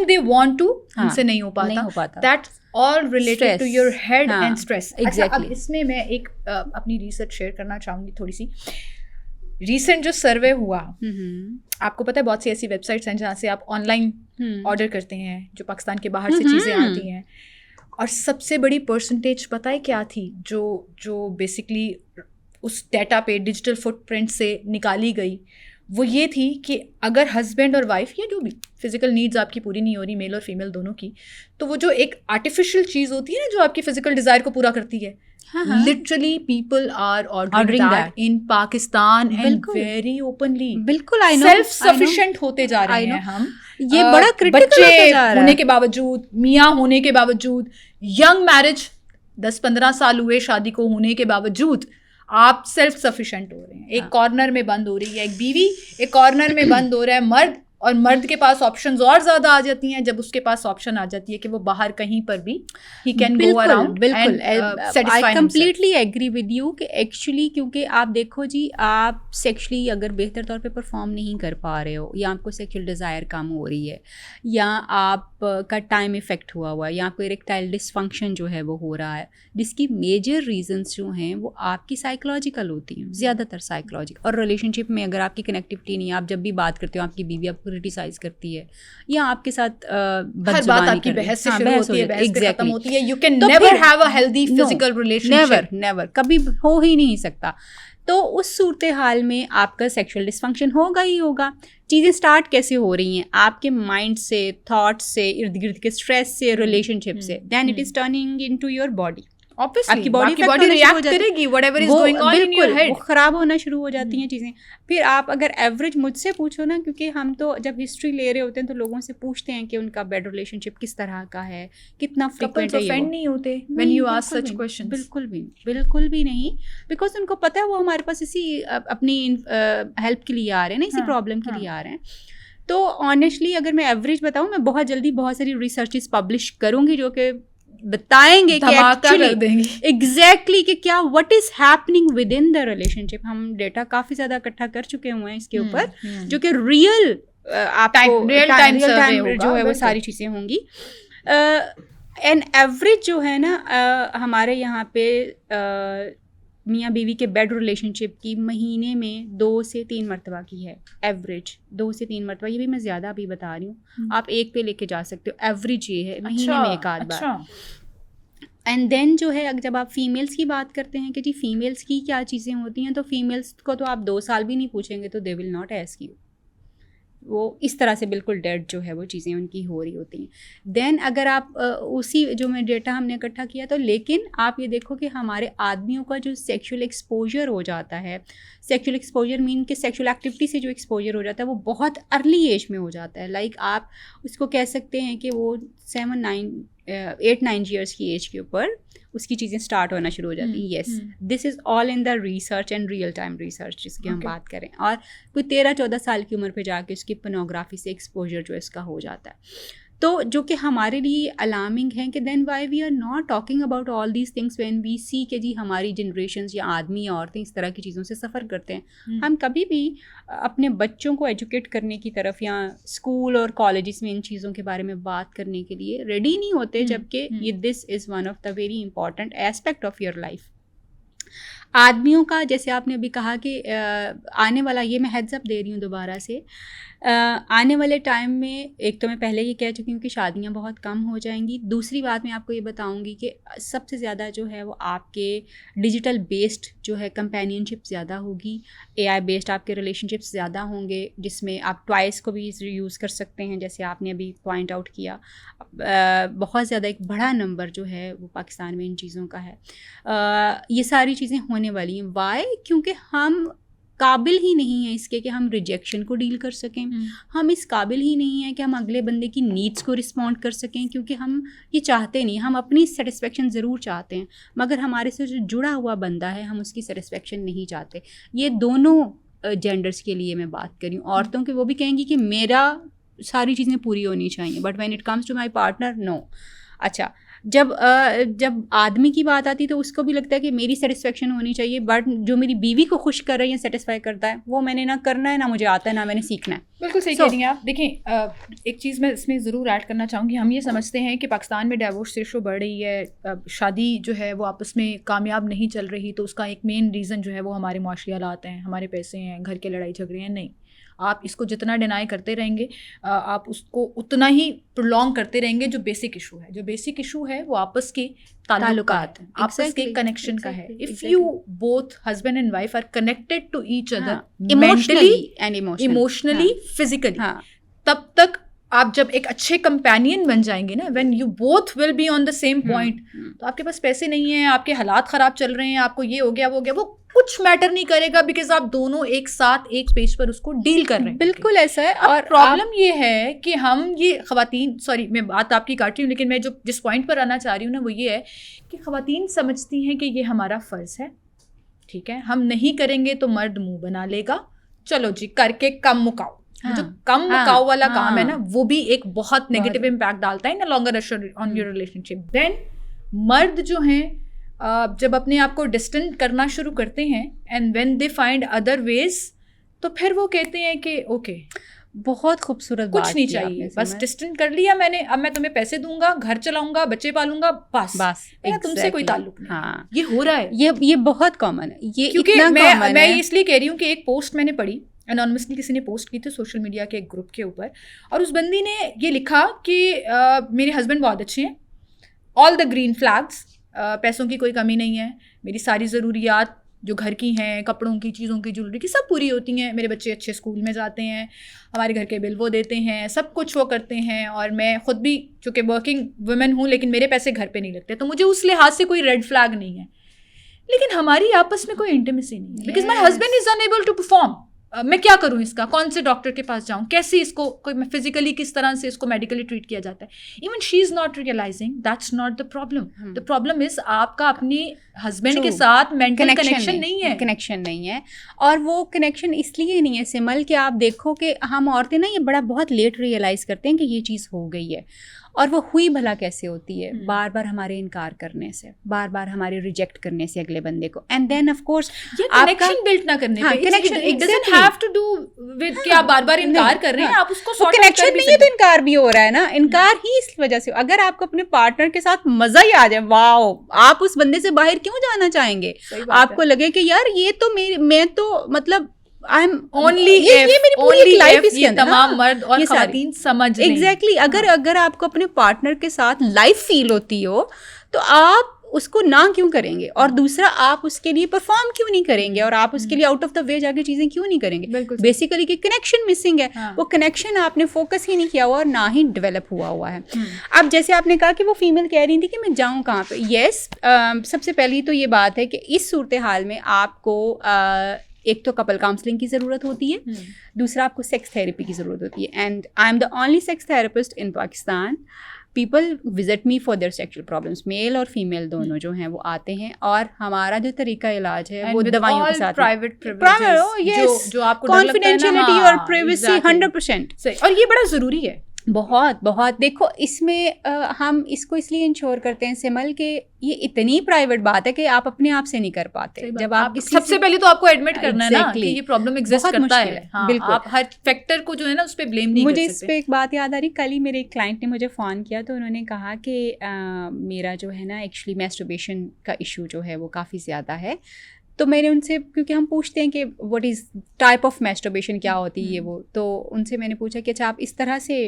they want to, उनसे नहीं हो पाता। That's all related to your head and stress. Exactly. अब इसमें मैं एक अपनी रिसर्च शेयर करना चाहूँगी थोड़ी सी। रिसेंट जो सर्वे हुआ, आपको पता है बहुत सी ऐसी वेबसाइट्स हैं जहाँ से आप ऑनलाइन ऑर्डर करते हैं जो पाकिस्तान के बाहर से चीज़ें आती हैं, और सबसे बड़ी परसेंटेज पता है क्या थी जो बेसिकली उस डाटा पे डिजिटल फुटप्रिंट से निकाली गई, वो ये थी कि अगर हस्बैंड और वाइफ या जो भी फिजिकल नीड्स आपकी पूरी नहीं हो रही, मेल और फीमेल दोनों की, तो वो जो एक आर्टिफिशियल चीज़ होती है ना जो आपकी फिजिकल डिज़ायर को पूरा करती है, literally people are ordering that in Pakistan and very openly. बिल्कुल, I know, self sufficient होते जा रहे हैं हम, ये बड़ा क्रिटिकल बच्चे होते जा रहा है होने के बावजूद, मियाँ होने के बावजूद, यंग मैरिज 10-15 साल हुए शादी को होने के बावजूद आप सेल्फ सफिशिएंट हो रहे हैं। एक कॉर्नर में बंद हो रही है एक बीवी, एक कॉर्नर में बंद हो रहा है मर्द, और मर्द के पास ऑप्शंस और ज़्यादा आ जाती हैं जब उसके पास ऑप्शन आ जाती है कि वो बाहर कहीं पर भी ही कैन गो अराउंड। बिल्कुल, I completely agree with you कि एक्चुअली क्योंकि आप देखो जी, आप सेक्सुअली अगर बेहतर तौर पे परफॉर्म नहीं कर पा रहे हो, या आपको सेक्सुअल डिज़ायर कम हो रही है, या आपका टाइम इफेक्ट हुआ है, या आपको इरेक्टाइल डिसफंक्शन जो है वो हो रहा है, जिसकी मेजर रीजंस जो हैं वो आपकी साइकोलॉजिकल होती हैं, ज़्यादातर साइकोलॉजिकल। और रिलेशनशिप में अगर आपकी कनेक्टिविटी नहीं है, आप जब भी बात करते हो आपकी बीवी आपको क्रिटिसाइज करती है या आपके साथ हर बात आपकी बहस से शुरू होती है, बहस पे खत्म होती है, you can never have a healthy physical relationship, never, कभी हो ही नहीं सकता। तो उस सूरत हाल में आपका सेक्सुअल डिस्फंक्शन होगा ही होगा। चीज़ें स्टार्ट कैसे हो रही हैं? आपके माइंड से, थॉट से, इर्द गिर्द के स्ट्रेस से, रिलेशनशिप से, then it is turning into your body. Obviously, आपकी बॉडी रिएक्ट करेगी whatever is going on in your head, वो खराब होना शुरू हो जाती हैं चीज़ें। फिर आप अगर एवरेज मुझसे पूछो ना, क्योंकि हम तो जब हिस्ट्री ले रहे होते हैं तो लोगों से पूछते हैं कि उनका बेड रिलेशनशिप किस तरह का है, कितना फ्रीक्वेंट है, ऑफेंड नहीं होते when you ask such questions, बिल्कुल भी नहीं, बिकॉज उनको पता है वो हमारे पास इसी अपनी हेल्प के लिए आ रहे हैं ना, इसी प्रॉब्लम के लिए आ रहे हैं। तो ऑनेस्टली अगर मैं एवरेज बताऊँ, मैं बहुत जल्दी बहुत सारी रिसर्चेस पब्लिश करूँगी जो कि बताएंगे कि एक्चुअली एग्जैक्टली कि क्या what is happening with in the relationship. हम डेटा काफ़ी ज़्यादा इकट्ठा कर चुके हुए हैं इसके ऊपर, जो कि रियल आपको रियल टाइम जो है वो सारी चीज़ें होंगी। एन एवरेज जो है ना हमारे यहाँ पे मियाँ बीवी के बेड रिलेशनशिप की महीने में 2 से 3 मरतबा की है, एवरेज 2 से 3 मरतबा। ये भी मैं ज़्यादा अभी बता रही हूँ, आप एक पे लेके जा सकते हो, एवरेज ये है महीने में एक आध बार। एंड देन जो है जब आप फीमेल्स की बात करते हैं कि जी फीमेल्स की क्या चीज़ें होती हैं, तो फीमेल्स को तो आप 2 साल भी नहीं पूछेंगे तो they will not ask you. वो इस तरह से बिल्कुल डेड जो है वो चीज़ें उनकी हो रही होती हैं। देन अगर आप उसी जो में डेटा हमने इकट्ठा किया तो, लेकिन आप ये देखो कि हमारे आदमियों का जो सेक्सुअल एक्सपोजर हो जाता है, सेक्सुअल एक्सपोजर मीन कि सेक्सुअल एक्टिविटी से जो एक्सपोजर हो जाता है वो बहुत अर्ली एज में हो जाता है। लाइक आप उसको कह सकते हैं कि वो 8-9 ईयर्स की एज के ऊपर उसकी चीज़ें स्टार्ट होना शुरू हो जाती हैं। Yes, this is all in the research and real time research जिसकी हम बात करें। और कोई 13-14 साल की उम्र पे जाके उसकी पोर्नोग्राफी से एक्सपोजर जो है इसका हो जाता है। तो जो कि हमारे लिए अलार्मिंग है कि then why we are not talking about all these things when we see कि जी हमारी जनरेशन्स या आदमी या औरतें इस तरह की चीज़ों से सफ़र करते हैं। हम कभी भी अपने बच्चों को एजुकेट करने की तरफ या स्कूल और कॉलेजेस में इन चीज़ों के बारे में बात करने के लिए रेडी नहीं होते, जबकि ये this is one of the very important aspect of your life. आदमियों का जैसे आपने अभी कहा कि आने वाला, ये मैं हेड्स अप दे रही हूँ दोबारा से, आने वाले टाइम में एक तो मैं पहले ही कह चुकी हूँ कि शादियाँ बहुत कम हो जाएंगी। दूसरी बात मैं आपको ये बताऊँगी कि सबसे ज़्यादा जो है वो आपके डिजिटल बेस्ड जो है कंपेनियनशिप ज़्यादा होगी, AI बेस्ड आपके रिलेशनशिप्स ज़्यादा होंगे, जिसमें आप टॉयज़ को भी यूज़ कर सकते हैं जैसे आपने अभी पॉइंट आउट किया। बहुत ज़्यादा एक बड़ा नंबर जो है वो पाकिस्तान में इन चीज़ों का है। ये सारी चीज़ें होने वाली हैं। वाई? क्योंकि हम काबिल ही नहीं है इसके कि हम रिजेक्शन को डील कर सकें। हम इस काबिल ही नहीं है कि हम अगले बंदे की नीड्स को रिस्पॉन्ड कर सकें, क्योंकि हम ये चाहते नहीं। हम अपनी सेटिस्फेक्शन ज़रूर चाहते हैं, मगर हमारे से जो जुड़ा हुआ बंदा है हम उसकी सेटिस्फेक्शन नहीं चाहते। ये दोनों जेंडर्स के लिए मैं बात करी हूँ। औरतों के वो भी कहेंगी कि मेरा सारी चीज़ें पूरी होनी चाहिए, but when it comes to my partner, no. अच्छा, जब आदमी की बात आती है तो उसको भी लगता है कि मेरी सेटिस्फेक्शन होनी चाहिए, बट जो मेरी बीवी को खुश कर रही है, सेटिस्फाई करता है, वो मैंने ना करना है, ना मुझे आता है, ना मैंने सीखना है। बिल्कुल सही कह रही हैं आप। देखें, एक चीज़ मैं इसमें ज़रूर ऐड करना चाहूँगी। हम ये समझते हैं कि पाकिस्तान में डाइवोर्स रेशो बढ़ रही है, शादी जो है वो आपस में कामयाब नहीं चल रही, तो उसका एक मेन रीज़न जो है वो हमारे माशी हालात हैं, हमारे पैसे हैं, घर के लड़ाई झगड़े हैं। नहीं, आप इसको जितना डिनाई करते रहेंगे आप उसको उतना ही प्रोलॉन्ग करते रहेंगे। जो बेसिक इशू है, वो आपस के ताल्लुकात हैं, आपस के कनेक्शन का है। If you both husband and wife are connected to each other emotionally and emotionally, physically, तब तक आप जब एक अच्छे कंपेनियन बन जाएंगे ना, when you both will be on the same point, तो आपके पास पैसे नहीं है, आपके हालात ख़राब चल रहे हैं, आपको ये हो गया, वो कुछ मैटर नहीं करेगा, बिकॉज आप दोनों एक साथ एक पेज पर उसको डील कर रहे हैं। बिल्कुल ऐसा है। और प्रॉब्लम ये है कि हम ये ख़वातीन, सॉरी मैं बात आपकी काट रही हूँ, लेकिन मैं जिस पॉइंट पर आना चाह रही हूँ ना वो ये है कि ख़वातीन समझती हैं कि ये हमारा फ़र्ज़ है, ठीक है, हम नहीं करेंगे तो मर्द मुंह बना लेगा, चलो जी करके कम मुकाओ। जो कम मुकाओ वाला काम है ना, वो भी एक बहुत नेगेटिव इम्पैक्ट डालता है in longer on your relationship. Then मर्द जो हैं जब अपने आप को डिस्टेंट करना शुरू करते हैं, and when they find other ways, तो फिर वो कहते हैं कि ओके, बहुत खूबसूरत, कुछ नहीं चाहिए, बस डिस्टेंस कर लिया मैंने, अब मैं तुम्हें पैसे दूंगा, घर चलाऊंगा, बच्चे पालूंगा, बस तुमसे कोई ताल्लुक नहीं। हाँ, ये हो रहा है, ये बहुत कॉमन है। ये क्योंकि मैं इसलिए कह रही हूँ कि एक पोस्ट मैंने पढ़ी, एनोनिमसली किसी ने पोस्ट की थी सोशल मीडिया के एक ग्रुप के ऊपर, और उस बंदी ने ये लिखा कि मेरे हस्बैंड बहुत अच्छे हैं, ऑल द ग्रीन फ्लैग्स, पैसों की कोई कमी नहीं है, मेरी सारी ज़रूरियात जो घर की हैं, कपड़ों की, चीज़ों की, ज्वेलरी की, सब पूरी होती हैं, मेरे बच्चे अच्छे स्कूल में जाते हैं, हमारे घर के बिल वो देते हैं, सब कुछ वो करते हैं, और मैं ख़ुद भी चूँकि वर्किंग वुमेन हूँ, लेकिन मेरे पैसे घर पे नहीं लगते, तो मुझे उस लिहाज से कोई रेड फ्लैग नहीं है। लेकिन हमारी आपस में कोई इंटीमेसी नहीं है, because my husband is unable to perform. मैं क्या करूं इसका, कौन से डॉक्टर के पास जाऊं, कैसे इसको कोई फिजिकली किस तरह से इसको मेडिकली ट्रीट किया जाता है। Even she is not realizing that's not the problem. The problem is आपका अपने हस्बैंड के साथ मेंटल कनेक्शन नहीं है। और वो कनेक्शन इसलिए नहीं है सिमल कि आप देखो कि हम औरतें ना ये बहुत लेट रियलाइज़ करते हैं कि ये चीज़ हो गई है, और वो हुई भला कैसे होती है, बार बार हमारे इनकार करने से, बार बार हमारे रिजेक्ट करने से अगले बंदे को, and then of course connection build ना करने पे, connection it doesn't have to do with कि आप बार बार इनकार कर रहे हैं, आप उसको सॉर्ट आउट कर भी नहीं है, तो इनकार भी हो रहा है ना, इनकार ही इस वजह से। अगर आपको अपने पार्टनर के साथ मजा ही आ जाए, वाओ, आप उस बंदे से बाहर क्यों जाना चाहेंगे, आपको लगे कि यार ये तो मैं तो मतलब आई एम ओनली, ये मेरी पूरी लाइफ इसके अंदर, तमाम मर्द और ख़वातीन समझ एग्जैक्टली। अगर आपको अपने पार्टनर के साथ लाइफ फील होती हो, तो आप उसको ना क्यों करेंगे, और दूसरा आप उसके लिए परफॉर्म क्यों नहीं करेंगे, और आप उसके लिए आउट ऑफ द वे जाके चीज़ें क्यों नहीं करेंगे। बेसिकली कि कनेक्शन मिसिंग है। हाँ। वो कनेक्शन आपने फोकस ही नहीं किया हुआ और ना ही डेवलप हुआ है। अब जैसे आपने कहा कि वो फीमेल कह रही थी कि मैं जाऊँ कहाँ पे, यस, सबसे पहली तो ये बात है कि इस सूरत हाल में आपको एक तो कपल काउंसलिंग की ज़रूरत होती है, दूसरा आपको सेक्स थेरेपी की ज़रूरत होती है। And I am the only sex therapist in Pakistan. People visit me for their sexual problems, male और फीमेल दोनों जो हैं वो आते हैं, और हमारा जो तरीका इलाज है वो दवाइयों के साथ प्राइवेट जो आपको कॉन्फिडेंशियलिटी और प्राइवेसी 100%। और ये बड़ा ज़रूरी है, बहुत बहुत। देखो इसमें हम इसको इसलिए इंश्योर करते हैं सिमल के ये इतनी प्राइवेट बात है कि आप अपने आप से नहीं कर पाते। जब आप सबसे पहले तो आपको एडमिट करना है ना कि ये प्रॉब्लम एग्जिस्ट करता है। हाँ, बिल्कुल। आप हर फैक्टर को जो है ना उस पर ब्लेम नहीं कर सकते। मुझे इस पे एक बात याद आ रही, कल ही मेरे एक क्लाइंट ने मुझे फ़ोन किया तो उन्होंने कहा कि मेरा जो है ना एक्चुअली मैस्टरबेशन का इशू जो है वो काफ़ी ज़्यादा है। तो मैंने उनसे, क्योंकि हम पूछते हैं कि what is type of masturbation, क्या होती है ये वो, तो उनसे मैंने पूछा कि अच्छा आप इस तरह से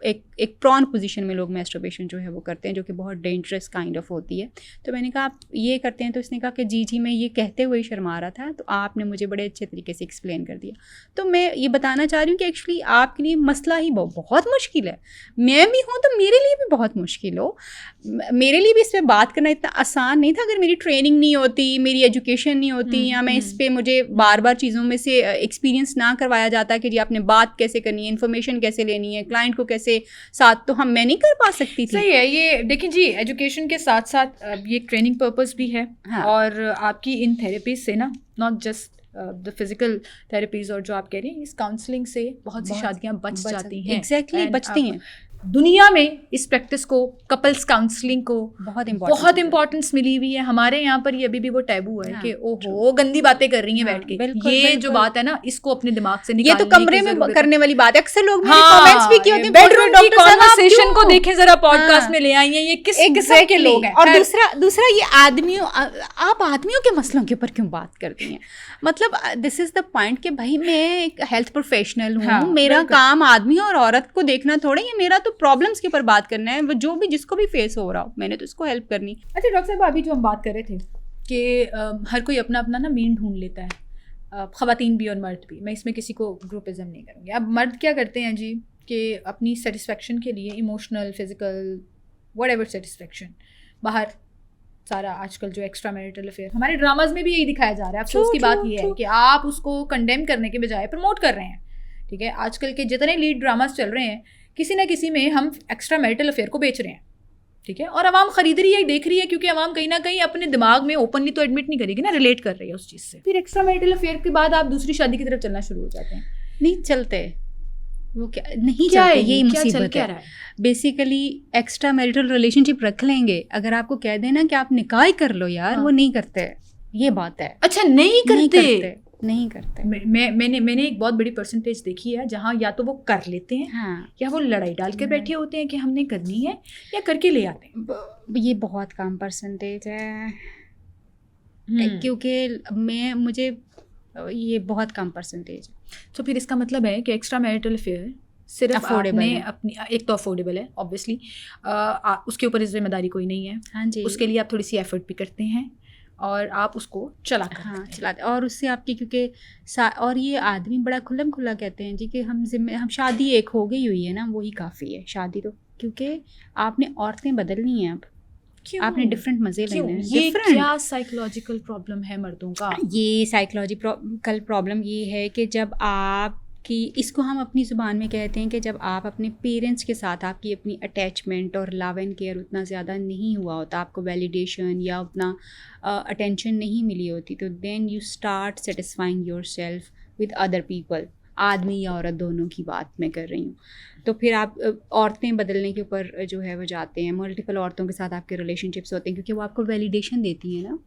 एक प्रॉन पोजीशन में लोग मैस्टरबेशन जो है वो करते हैं, जो कि बहुत डेंजरस काइंड ऑफ होती है। तो मैंने कहा आप ये करते हैं, तो इसने कहा कि जी मैं ये कहते हुए ही शर्मा रहा था, तो आपने मुझे बड़े अच्छे तरीके से एक्सप्लेन कर दिया। तो मैं ये बताना चाह रही हूँ कि एक्चुअली आपके लिए मसला ही बहुत मुश्किल है। मैं भी हूँ तो मेरे लिए भी बहुत मुश्किल हो, मेरे लिए भी इस पर बात करना इतना आसान नहीं था अगर मेरी ट्रेनिंग नहीं होती, मेरी एजुकेशन नहीं होती, या मैं इस पर मुझे बार बार चीज़ों में से एक्सपीरियंस ना करवाया जाता कि जी आपने बात कैसे करनी है, इन्फॉर्मेशन कैसे लेनी है, क्लाइंट को कैसे साथ, तो मैं नहीं कर पा सकती थी। सही है। ये देखिए जी, एजुकेशन के साथ साथ ये ट्रेनिंग पर्पस भी है। हाँ। और आपकी इन थेरेपीज से ना, not just the physical therapies, और जो आप कह रही हैं इस काउंसलिंग से बहुत सी शादियां बच जाती हैं। एग्जैक्टली, बचती हैं। दुनिया में इस प्रैक्टिस को, कपल्स काउंसलिंग को बहुत इंपॉर्टेंस मिली हुई है। हमारे यहाँ पर ये अभी भी वो टैबू है कि ओहो गंदी बातें कर रही हैं बैठ के। ये जो बात है ना, इसको अपने दिमाग से निकालने की, ये तो कमरे में करने वाली बात है। अक्सर लोग मेरे कमेंट्स भी किए होते हैं, बेडरूम की कन्वर्सेशन को देखें जरा, पॉडकास्ट में ले आई हैं, ये किस किस्म के लोग हैं। और दूसरा ये आदमियों, आप आदमियों के मसलों के ऊपर क्यों बात करती हैं? मतलब दिस इज द पॉइंट कि भाई मैं एक हेल्थ प्रोफेशनल हूँ, मेरा काम आदमी और औरत को देखना थोड़ा, ये मेरा तो प्रॉब्लम्स के ऊपर बात करना है, वो जो भी जिसको भी फेस हो रहा हो, मैंने तो इसको हेल्प करनी। अच्छा डॉक्टर साहब, अभी जो हम बात कर रहे थे कि हर कोई अपना अपना ना मीन ढूंढ लेता है, ख़वातीन भी और मर्द भी। मैं इसमें किसी को ग्रुपिज्म नहीं करूँगी। अब मर्द क्या करते हैं जी कि अपनी सेटिस्फेक्शन के लिए, इमोशनल, फिजिकल, व्हाटएवर सेटिस्फेक्शन, बाहर सारा आजकल जो एक्स्ट्रा मैरिटल अफेयर, हमारे ड्रामाज में भी यही दिखाया जा रहा है। अफसोस की बात ये है कि आप उसको कंडेम करने के बजाय प्रमोट कर रहे हैं। ठीक है, आजकल के जितने लीड ड्रामाज चल रहे हैं, किसी ना किसी में हम एक्स्ट्रा मैरिटल अफेयर को बेच रहे हैं। ठीक है, और आवाम खरीद रही है, देख रही है, क्योंकि आवाम कहीं ना कहीं अपने दिमाग में ओपनली तो एडमिट नहीं करेगी ना, रिलेट कर रही है उस चीज़ से। फिर एक्स्ट्रा मैरिटल अफेयर के बाद आप दूसरी शादी की तरफ चलना शुरू हो जाते हैं। नहीं चलते वो, क्या नहीं क्या चलते, यही मुसीबत है। बेसिकली एक्स्ट्रा मैरिटल रिलेशनशिप रख लेंगे, अगर आपको कह देना कि आप निकाह कर लो यार, वो नहीं करते, ये बात है। अच्छा, नहीं करते। मैंने एक बहुत बड़ी परसेंटेज देखी है जहाँ या तो वो कर लेते हैं, हाँ, या वो लड़ाई डाल के बैठे होते हैं कि हमने करनी है, या करके ले आते हैं। ये बहुत कम परसेंटेज है, क्योंकि मुझे ये बहुत कम परसेंटेज है। तो फिर इसका मतलब है कि एक्स्ट्रा मैरिटल अफेयर सिर्फ आपने अपनी, एक तो अफोर्डेबल है ऑब्वियसली, उसके ऊपर जिम्मेदारी कोई नहीं है। हाँ जी, उसके लिए आप थोड़ी सी एफर्ट भी करते हैं और आप उसको चलाते। और उससे आपकी, क्योंकि और ये आदमी बड़ा खुल्लम खुल्ला कहते हैं जी कि हम शादी एक हो गई हुई है ना, वही काफ़ी है शादी तो, क्योंकि आपने औरतें बदलनी हैं, अब आपने डिफरेंट मज़े लेने हैं। ये क्या साइकोलॉजिकल प्रॉब्लम है मर्दों का? ये साइकोलॉजिकल प्रॉब्लम ये है कि जब आप कि इसको हम अपनी ज़ुबान में कहते हैं कि जब आप अपने पेरेंट्स के साथ आपकी अपनी अटैचमेंट और लव एंड केयर उतना ज़्यादा नहीं हुआ होता, आपको वैलिडेशन या उतना अटेंशन नहीं मिली होती, तो then you start satisfying yourself with other people, आदमी या औरत दोनों की बात मैं कर रही हूँ। तो फिर आप औरतें बदलने के ऊपर जो है वो जाते हैं, मल्टीपल औरतों के साथ आपके रिलेशनशिप्स होते हैं, क्योंकि वो आपको वैलिडेशन देती है ना,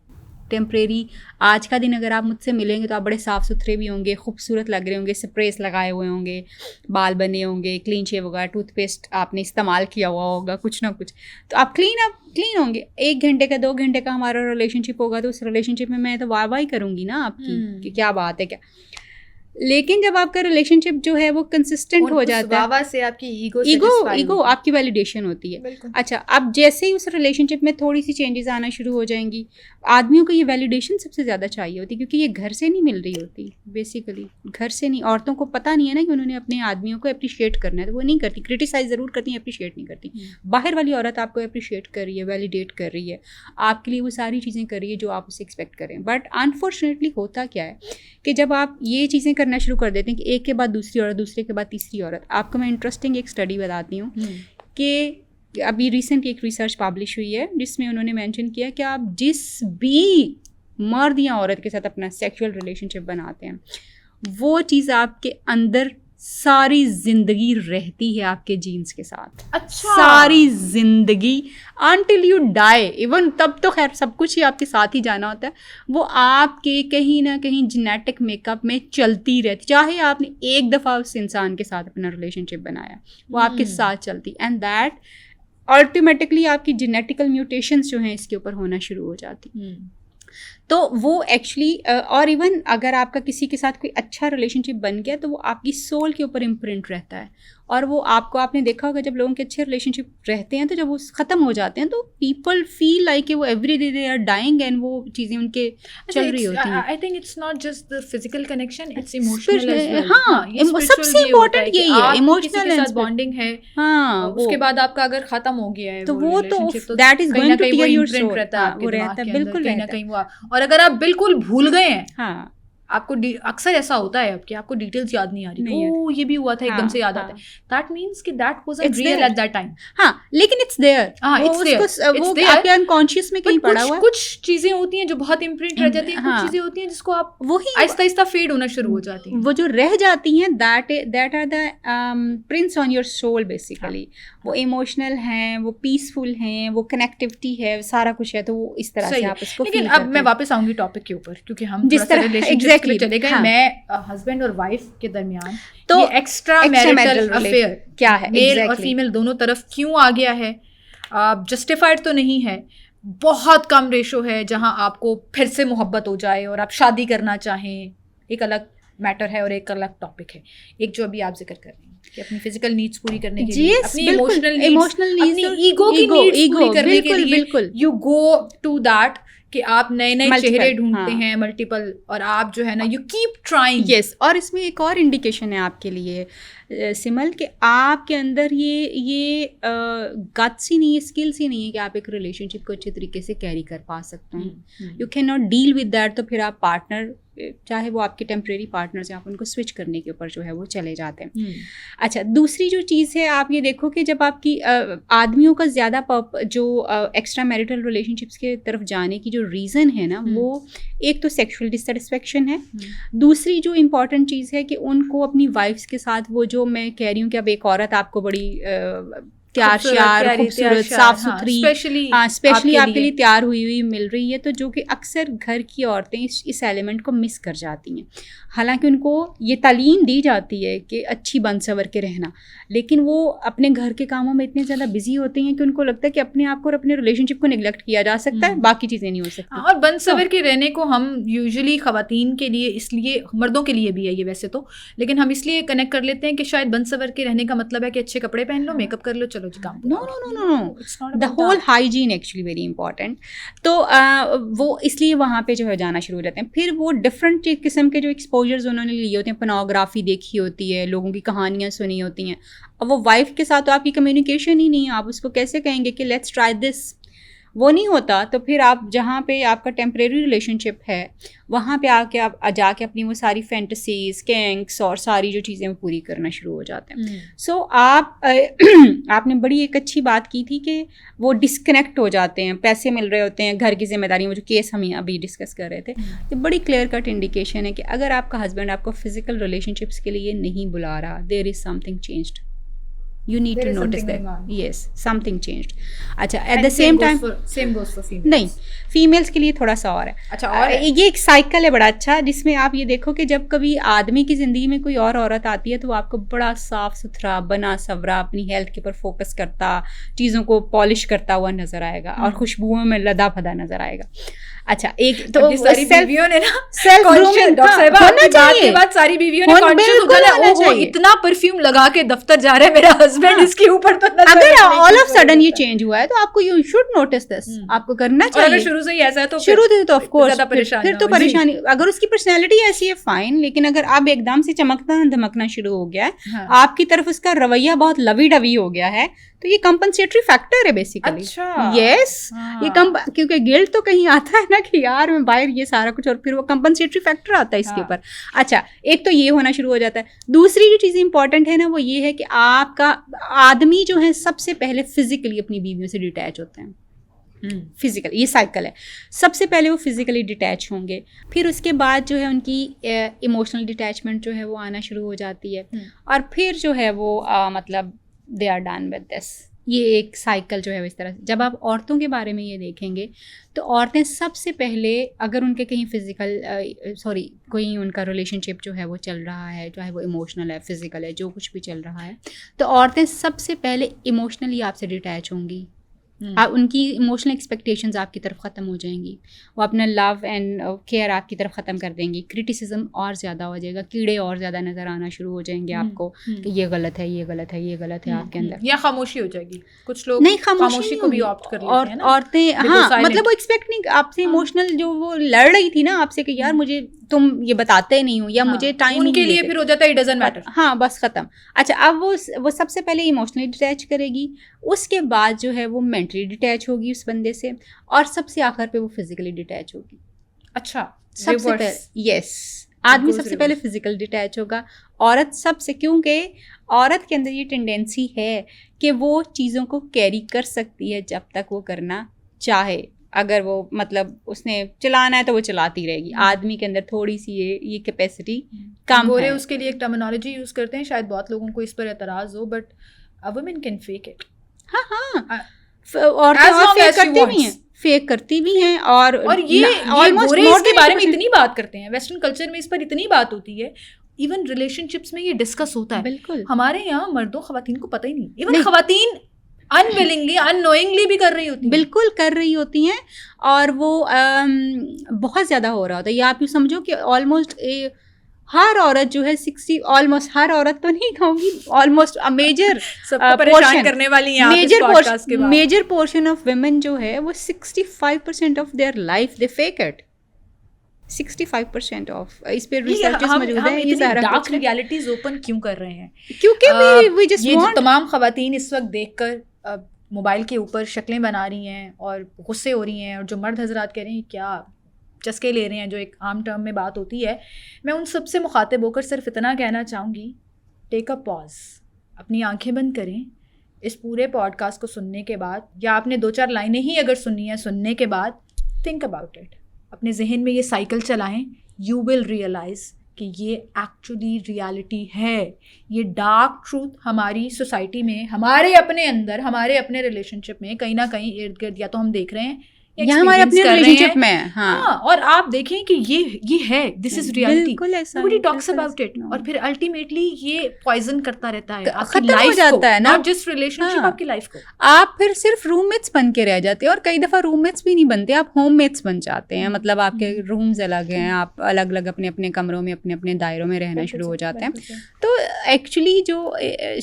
टेम्परेरी। आज का दिन अगर आप मुझसे मिलेंगे तो आप बड़े साफ़ सुथरे भी होंगे, खूबसूरत लग रहे होंगे, स्प्रेस लगाए हुए होंगे, बाल बने होंगे, क्लीन शेव होगा, टूथपेस्ट आपने इस्तेमाल किया हुआ होगा, कुछ ना कुछ, तो आप क्लीन होंगे। 1 घंटे का 2 घंटे का हमारा रिलेशनशिप होगा, तो उस रिलेशनशिप में मैं तो वाह वाह ही करूँगी ना आपकी कि क्या बात है क्या। लेकिन जब आपका रिलेशनशिप जो है वो कंसिस्टेंट हो जाता है, से आपकी ईगो आपकी वैलिडेशन होती है। अच्छा, अब जैसे ही उस रिलेशनशिप में थोड़ी सी चेंजेस आना शुरू हो जाएंगी, आदमियों को ये वैलिडेशन सबसे ज़्यादा चाहिए होती है, क्योंकि ये घर से नहीं मिल रही होती, बेसिकली घर से नहीं। औरतों को पता नहीं है ना कि उन्होंने अपने आदमियों को अप्रिशिएट करना है, तो वो नहीं करती, क्रिटिसाइज ज़रूर करती हैं, अप्रिशिएट नहीं करती। बाहर वाली औरत आपको अप्रिशिएट कर रही है, वैलिडेट कर रही है, आपके लिए वो सारी चीज़ें कर रही है जो आप उससे एक्सपेक्ट करें। बट अनफॉर्चुनेटली होता क्या है कि जब आप ये चीज़ें करना शुरू कर देते हैं कि एक के बाद दूसरी औरत, दूसरे के बाद तीसरी औरत। आपको मैं इंटरेस्टिंग एक स्टडी बताती हूँ कि अभी रिसेंट एक रिसर्च पब्लिश हुई है जिसमें उन्होंने मेंशन किया कि आप जिस भी मर्द या औरत के साथ अपना सेक्सुअल रिलेशनशिप बनाते हैं, वो चीज़ आपके अंदर सारी जिंदगी रहती है आपके जीन्स के साथ। अच्छा। सारी जिंदगी अनटिल यू डाई, इवन तब तो खैर सब कुछ ही आपके साथ ही जाना होता है, वो आपके कहीं ना कहीं जेनेटिक मेकअप में चलती रहती। चाहे आपने एक दफ़ा उस इंसान के साथ अपना रिलेशनशिप बनाया, वो आपके साथ चलती, एंड दैट अल्टीमेटिकली आपकी जेनेटिकल म्यूटेशंस जो हैं इसके ऊपर होना शुरू हो जाती। तो वो एक्चुअली और इवन अगर आपका किसी के साथ कोई अच्छा रिलेशनशिप बन गया तो वो आपकी सोल के ऊपर इम्प्रिंट रहता है, और वो आपने देखा होगा जब लोगों के अच्छे रिलेशनशिप रहते हैं तो जब वो ख़त्म हो जाते हैं तो पीपल फील लाइक वो every day they are dying, and वो चीज़ें उनके चल रही होती हैं। I think it's not just the physical connection, it's emotional as well. हाँ, सबसे इम्पोर्टेंट यही है, इमोशनल बॉन्डिंग है। हाँ, उसके बाद आपका अगर खत्म हो गया है तो वो तो that is going to tear your soul रहता है, वो रहता है, बिल्कुल कहीं ना कहीं वो। और अगर आप बिल्कुल भूल गए हैं, हाँ, आपको अक्सर ऐसा होता है अब कि आपको डिटेल्स याद नहीं आ रही, ओ ये भी हुआ था, एकदम से याद आता है, दैट मींस कि that wasn't real at that time. हाँ, लेकिन इट्स देयर, वो आपके अनकॉन्शियस में कहीं पड़ा हुआ। कुछ चीजें होती हैं जो बहुत इम्प्रिंट रह जाती हैं, कुछ चीजें होती हैं जिसको आप वही आहिस्ता आहिस्ता फेड होना शुरू हो जाती हैं। वो जो रह जाती हैं that are the prints on your soul basically. वो इमोशनल हैं, वो पीसफुल हैं, वो कनेक्टिविटी है, सारा कुछ है, तो वो इस तरह से आप इसको। लेकिन अब मैं वापस आऊंगी टॉपिक के ऊपर, क्योंकि हम जिस तरह रिलेशनशिप में चले गए, मैं हस्बैंड और वाइफ के दरमियान तो एक्स्ट्रा मैरिटल अफेयर क्या है, मेल और फीमेल दोनों तरफ क्यों आ गया है, जस्टिफाइड तो नहीं है, बहुत कम रेशो है जहां आपको फिर से मोहब्बत हो जाए और आप शादी करना चाहें, एक अलग मैटर है और एक अलग टॉपिक है। एक जो अभी आप जिक्र कर रहे हैं कि अपनी फिजिकल नीड्स पूरी करने के लिए, अपनी इमोशनल नीड्स, अपनी ईगो की नीड्स पूरी करने के लिए यू गो टू दैट कि आप नए नए चेहरे ढूंढते हैं, मल्टीपल, और आप जो है ना यू कीप ट्राइंग। यस, और इसमें एक और इंडिकेशन है आपके लिए सिमल कि आपके अंदर ये गट्स ही नहीं है, स्किल्स ही नहीं है कि आप एक रिलेशनशिप को अच्छे तरीके से कैरी कर पा सकते हैं। You can not deal with that, तो फिर आप पार्टनर, चाहे वो आपके टेम्प्रेरी पार्टनर्स हैं, आप उनको स्विच करने के ऊपर जो है वो चले जाते हैं। अच्छा, दूसरी जो चीज़ है, आप ये देखो कि जब आपकी आदमियों का ज़्यादा जो एक्स्ट्रा मैरिटल रिलेशनशिप्स के तरफ जाने की जो रीज़न है ना, वो एक तो सेक्सुअल डिससेटिस्फेक्शन है। दूसरी जो इम्पॉर्टेंट चीज़ है कि उनको अपनी वाइफ्स के साथ वो जो मैं कह रही हूँ कि अब एक औरत आपको बड़ी तैयार श्यार, खूबसूरत, साफ सुथरी, स्पेशली आपके लिए तैयार हुई मिल रही है, तो जो कि अक्सर घर की औरतें इस एलिमेंट को मिस कर जाती हैं। हालांकि उनको ये तालीम दी जाती है कि अच्छी बन सवर के रहना, लेकिन वो अपने घर के कामों में इतने ज़्यादा बिजी होते हैं कि उनको लगता है कि अपने आप को और अपने रिलेशनशिप को निगलेक्ट किया जा सकता है, बाकी चीज़ें नहीं हो सकती। और बन सवर के रहने को हम यूजुअली ख़वातीन के लिए, इसलिए मर्दों के लिए भी है ये वैसे तो, लेकिन हम इसलिए कनेक्ट कर लेते हैं कि शायद बन सवर के रहने का मतलब है कि अच्छे कपड़े पहन लो, मेकअप कर लो, चलो जी काम। No, the whole hygiene actually very important. तो वो इसलिए वहाँ पे जो है जाना शुरू हो जाते हैं। फिर वो डिफरेंट किस्म के जो एक्सपोजर्स उन्होंने लिए होते हैं, पोर्नोग्राफी देखी होती है, लोगों की कहानियाँ सुनी होती हैं। अब वो वाइफ के साथ तो आपकी कम्युनिकेशन ही नहीं है, आप उसको कैसे कहेंगे कि लेट्स ट्राई दिस, वो नहीं होता। तो फिर आप जहाँ पे आपका टेम्परेरी रिलेशनशिप है, वहाँ पे आके आप जाके अपनी वो सारी फैंटेसीज, कैंक्स और सारी जो चीज़ें वो पूरी करना शुरू हो जाते हैं। सो आपने बड़ी एक अच्छी बात की थी कि वो डिस्कनेक्ट हो जाते हैं, पैसे मिल रहे होते हैं, घर की जिम्मेदारी, वो जो केस हम अभी डिस्कस कर रहे थे, तो बड़ी क्लियर कट इंडिकेशन है कि अगर आपका हस्बैंड आपको फिजिकल रिलेशनशिप्स के लिए नहीं बुला रहा, there is something changed, you need to notice that, yes, something changed. अच्छा, at the same time same goes for females. नहीं, फीमेल्स के लिए थोड़ा सा और है। अच्छा, और ये एक साइकिल है बड़ा अच्छा, जिसमें आप ये देखो कि जब कभी आदमी की ज़िंदगी में कोई और औरत आती है तो वो आपको बड़ा साफ सुथरा, बना सवरा, अपनी हेल्थ के ऊपर फोकस करता, चीज़ों को पॉलिश करता हुआ नज़र आएगा और खुशबुओं में लदा फदा नज़र आएगा। अच्छा, एक तो सारी बीवियों ने ना सेल्फ ग्रूमिंग होना चाहिए, बाद सारी बीवियों ने कॉन्शियस हो जाना, ओहो इतना परफ्यूम लगा के दफ्तर जा रहे हैं मेरा हस्बैंड, इसके ऊपर तो अगर ऑल ऑफ सडन ये चेंज हुआ है तो आपको यू शुड नोटिस दिस, आपको करना चाहिए। अगर शुरू से ही ऐसा है तो शुरू से तो ऑफ कोर्स फिर तो परेशानी, अगर उसकी पर्सनैलिटी ऐसी है फाइन, लेकिन अगर अब एकदम से चमकना धमकना शुरू हो गया है, आपकी तरफ उसका रवैया बहुत लवी डवी हो गया है, तो ये कंपनसेटरी फैक्टर है बेसिकली। अच्छा, यस, ये क्योंकि गिल्ट तो कहीं आता है ना कि यार मैं बाहर ये सारा कुछ, और फिर वो कंपनसेटरी फैक्टर आता है इसके ऊपर। अच्छा, एक तो ये होना शुरू हो जाता है। दूसरी जो चीज़ इंपॉर्टेंट है ना वो ये है कि आपका आदमी जो है सबसे पहले फिजिकली अपनी बीवियों से डिटैच होते हैं। फिजिकल, ये साइकिल है, सबसे पहले वो फिजिकली डिटैच होंगे, फिर उसके बाद जो है उनकी इमोशनल डिटैचमेंट जो है वो आना शुरू हो जाती है, और फिर जो है वो मतलब they are done with this. ये एक साइकिल जो है वो इस तरह से। जब आप औरतों के बारे में ये देखेंगे तो औरतें सबसे पहले, अगर उनके कहीं फिजिकल कोई उनका रिलेशनशिप जो है वो चल रहा है, चाहे वो इमोशनल है फिजिकल है, जो कुछ भी चल रहा है, तो औरतें सबसे पहले इमोशनली आपसे डिटैच होंगी। उनकी इमोशनल एक्सपेक्टेशंस आपकी तरफ ख़त्म हो जाएंगी, वो अपना लव एंड केयर आपकी तरफ ख़त्म कर देंगी, क्रिटिसिज्म और ज़्यादा हो जाएगा, कीड़े और ज़्यादा नज़र आना शुरू हो जाएंगे आपको कि ये गलत है, ये गलत है, ये गलत है आपके अंदर, या खामोशी हो जाएगी। कुछ लोग नहीं, खामोशी को भी ऑप्ट कर लेते हैं ना, औरतें, हाँ, मतलब वो एक्सपेक्ट नहीं आपसे इमोशनल जो वो लड़ रही थी ना आपसे कि यार मुझे तुम ये बताते नहीं हो, या मुझे टाइम उनके लिए फिर हो जाता है इट डजंट मैटर, हाँ बस खत्म। अच्छा, अब वो सबसे पहले इमोशनली डिटैच करेगी, उसके बाद जो है वो मेंटली डिटैच होगी उस बंदे से, और सबसे आखिर पे वो फिजिकली डिटैच होगी। अच्छा, सबसे पहले, यस, आदमी सबसे पहले फिजिकल डिटैच होगा, औरत सबसे, क्योंकि औरत के अंदर ये टेंडेंसी है कि वो चीज़ों को कैरी कर सकती है जब तक वो करना चाहे। अगर वो मतलब उसने चलाना है तो वो चलाती रहेगी। आदमी के अंदर थोड़ी सी ये कैपेसिटी कम है। उसके लिए एक टर्मिनोलॉजी यूज करते हैं, शायद बहुत लोगों को इस पर एतराज हो, but a woman can fake it. हाँ, औरतें फेक करती भी हैं, और ये गोरे इसके बारे में इतनी बात करते हैं, वेस्टर्न कल्चर में इस पर इतनी बात होती है, इवन रिलेशनशिप्स में ये डिस्कस होता है। बिल्कुल, हमारे यहाँ मर्दों खवातीन को पता ही नहीं, इवन खवातीन अनविलिंगली अननोइंगली भी कर रही होती हैं। बिल्कुल कर रही होती हैं, और वो बहुत ज़्यादा हो रहा होता है। या आप यूँ समझो कि ऑलमोस्ट हर औरत जो है 60, ऑलमोस्ट हर औरत तो नहीं कहूँगी, ऑलमोस्ट मेजर परेशान करने वाली हैं, मेजर पोर्शन ऑफ वुमेन जो है वो 65% of their life they fake it. 65% of, इस पे रिसर्चेस मौजूद हैं। ये सारा डार्क रियलिटीज ओपन क्यों कर रहे हैं? क्योंकि we just ये want, जो तमाम खवातीन इस वक्त देखकर मोबाइल के ऊपर शक्लें बना रही हैं और गुस्से हो रही हैं, और जो मर्द हजरात कह रहे हैं क्या चस्के ले रहे हैं, जो एक आम टर्म में बात होती है, मैं उन सब से मुखातिब होकर सिर्फ इतना कहना चाहूँगी, टेक अ पॉज, अपनी आंखें बंद करें इस पूरे पॉडकास्ट को सुनने के बाद, या आपने 2-4 लाइनें ही अगर सुननी है सुनने के बाद, थिंक अबाउट इट, अपने जहन में ये साइकिल चलाएं, यू विल रियलाइज कि ये एक्चुअली रियलिटी है। ये डार्क ट्रूथ हमारी सोसाइटी में, हमारे अपने अंदर, हमारे अपने रिलेशनशिप में कहीं ना कहीं इर्द गिर्द या तो हम देख रहे हैं या हमारे अपने रिलेशनशिप में, हाँ, और आप देखें कि ये है, this is reality, nobody talks about it, और फिर अल्टीमेटली ये पॉइजन करता रहता है, खत्म हो जाता है ना जिस रिलेशनशिप आपकी लाइफ को। आप फिर सिर्फ रूममेट्स बन के रह जाते हैं, और कई दफ़ा रूममेट्स भी नहीं बनते, आप होममेट्स बन जाते हैं। मतलब आपके रूम्स अलग हैं, आप अलग अलग अपने अपने कमरों में अपने अपने दायरों में रहना शुरू हो जाते हैं। तो एक्चुअली जो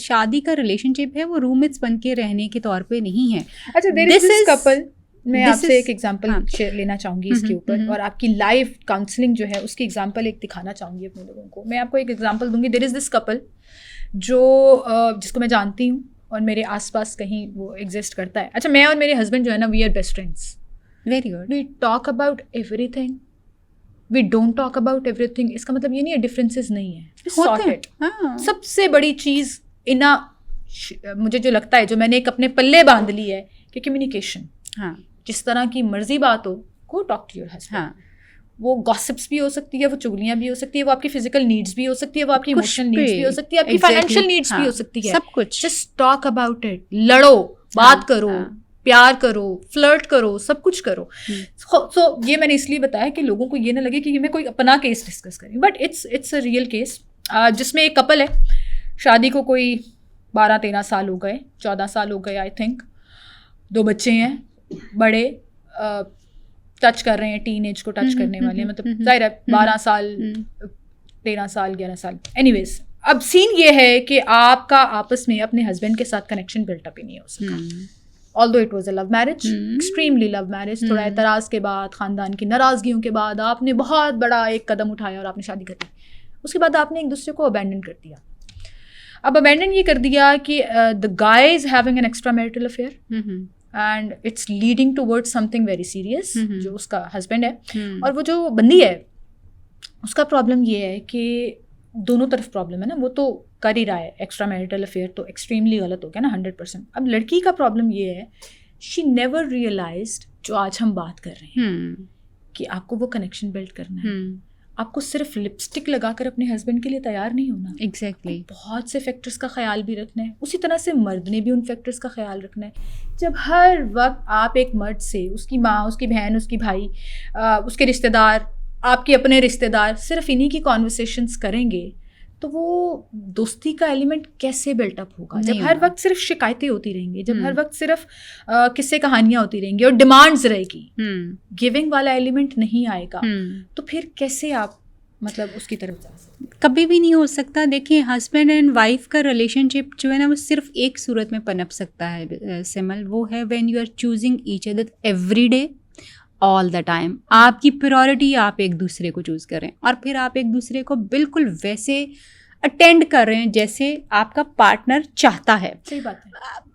शादी का रिलेशनशिप है वो रूममेट्स बन के रहने के तौर पर नहीं है। अच्छा, देयर इज दिस कपल, मैं आपसे एक एग्जांपल शेयर लेना चाहूँगी इसके ऊपर, और आपकी लाइव काउंसलिंग जो है उसकी एग्जांपल एक दिखाना चाहूँगी अपने लोगों को। मैं आपको एक एग्जांपल दूंगी। देयर इज़ दिस कपल जो जिसको मैं जानती हूँ और मेरे आसपास कहीं वो एग्जिस्ट करता है। अच्छा, मैं और मेरे हस्बैंड जो है ना, we are best friends. Very good. We talk about everything, we don't talk about everything. इसका मतलब ये नहीं है डिफरेंसेस नहीं है, सॉर्टेड। सबसे बड़ी चीज़ मुझे जो लगता है, जो मैंने एक अपने पल्ले बांध ली है, कि कम्युनिकेशन। हाँ, जिस तरह की मर्जी बात हो, go talk to your husband. हाँ, वो गॉसिप्स भी हो सकती है, वो चुगलियां भी हो सकती है, वो आपकी फिजिकल नीड्स भी हो सकती है, वो आपकी इमोशनल नीड्स भी हो सकती है, आपकी फाइनेंशियल नीड्स भी हो सकती है, सब कुछ। जस्ट टॉक अबाउट इट, लड़ो, बात करो, प्यार करो, फ्लर्ट करो, सब कुछ करो। सो ये मैंने इसलिए बताया कि लोगों को ये ना लगे कि मैं कोई अपना केस डिस्कस करी, but it's a real case, जिसमें एक कपल है, शादी को कोई 12-13 साल हो गए, 14 साल हो गए आई थिंक, 2 बच्चे हैं बड़े, टच कर रहे हैं, टीन एज को टच करने वाले, मतलब जाहिर है 12 साल 13 साल 11 साल, एनीवेज अब सीन ये है कि आपका आपस में अपने हस्बैंड के साथ कनेक्शन बिल्टअप ही नहीं हो सका। Although it was a love marriage, extremely love marriage, थोड़ा एतराज़ के बाद, ख़ानदान की नाराज़गियों के बाद आपने बहुत बड़ा एक कदम उठाया और आपने शादी कर ली। उसके बाद आपने एक दूसरे को अबैंडन कर दिया। अब अबैंडन ये कर दिया कि the guy is having an extra marital affair and it's leading towards something very serious, जो उसका हस्बैंड है। और वो जो बंदी है उसका प्रॉब्लम ये है कि दोनों तरफ प्रॉब्लम है ना, वो तो कर ही रहा है एक्स्ट्रा मैरिटल अफेयर, तो एक्सट्रीमली गलत हो गया ना 100%। अब लड़की का प्रॉब्लम ये है, शी नेवर रियलाइज्ड जो आज हम बात कर रहे हैं कि आपको वो कनेक्शन बिल्ड करना है। आपको सिर्फ लिपस्टिक लगाकर अपने हस्बैंड के लिए तैयार नहीं होना। एग्जैक्टली बहुत से फैक्टर्स का ख्याल भी रखना है। उसी तरह से मर्द ने भी उन फैक्टर्स का ख्याल रखना है। जब हर वक्त आप एक मर्द से, उसकी माँ, उसकी बहन, उसकी भाई, उसके रिश्तेदार, आपके अपने रिश्तेदार, सिर्फ इन्हीं की कॉन्वर्सेशंस करेंगे तो वो दोस्ती का एलिमेंट कैसे बिल्टअप होगा? जब हर वक्त सिर्फ शिकायतें होती रहेंगी, जब हर वक्त सिर्फ किस्से कहानियाँ होती रहेंगी और डिमांड्स रहेगी, गिविंग वाला एलिमेंट नहीं आएगा, तो फिर कैसे आप मतलब उसकी तरफ जा सकते? कभी भी नहीं हो सकता। देखिए, हस्बैंड एंड वाइफ का रिलेशनशिप जो है ना, वो सिर्फ एक सूरत में पनप सकता है सिमल, वो है when you are choosing each other every day all the time. आपकी प्रायोरिटी आप एक दूसरे को चूज़ करें और फिर आप एक दूसरे को बिल्कुल वैसे अटेंड कर रहे हैं जैसे आपका पार्टनर चाहता है। सही बात है।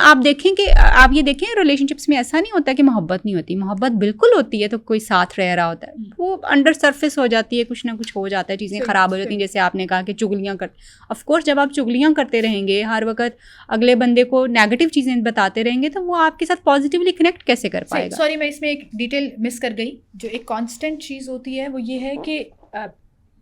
आप देखें कि आप ये देखें, रिलेशनशिप्स में ऐसा नहीं होता कि मोहब्बत नहीं होती, मोहब्बत बिल्कुल होती है, तो कोई साथ रह रहा होता है, वो अंडर सरफेस हो जाती है, कुछ ना कुछ हो जाता है, चीज़ें ख़राब हो जाती हैं। जैसे आपने कहा कि चुगलियाँ कर, ऑफ कोर्स जब आप चुगलियाँ करते रहेंगे, हर वक्त अगले बंदे को नेगेटिव चीज़ें बताते रहेंगे, तो वो आपके साथ पॉजिटिवली कनेक्ट कैसे कर पाएगा? सॉरी, मैं इसमें एक डिटेल मिस कर गई। जो एक कॉन्स्टेंट चीज़ होती है वो ये है कि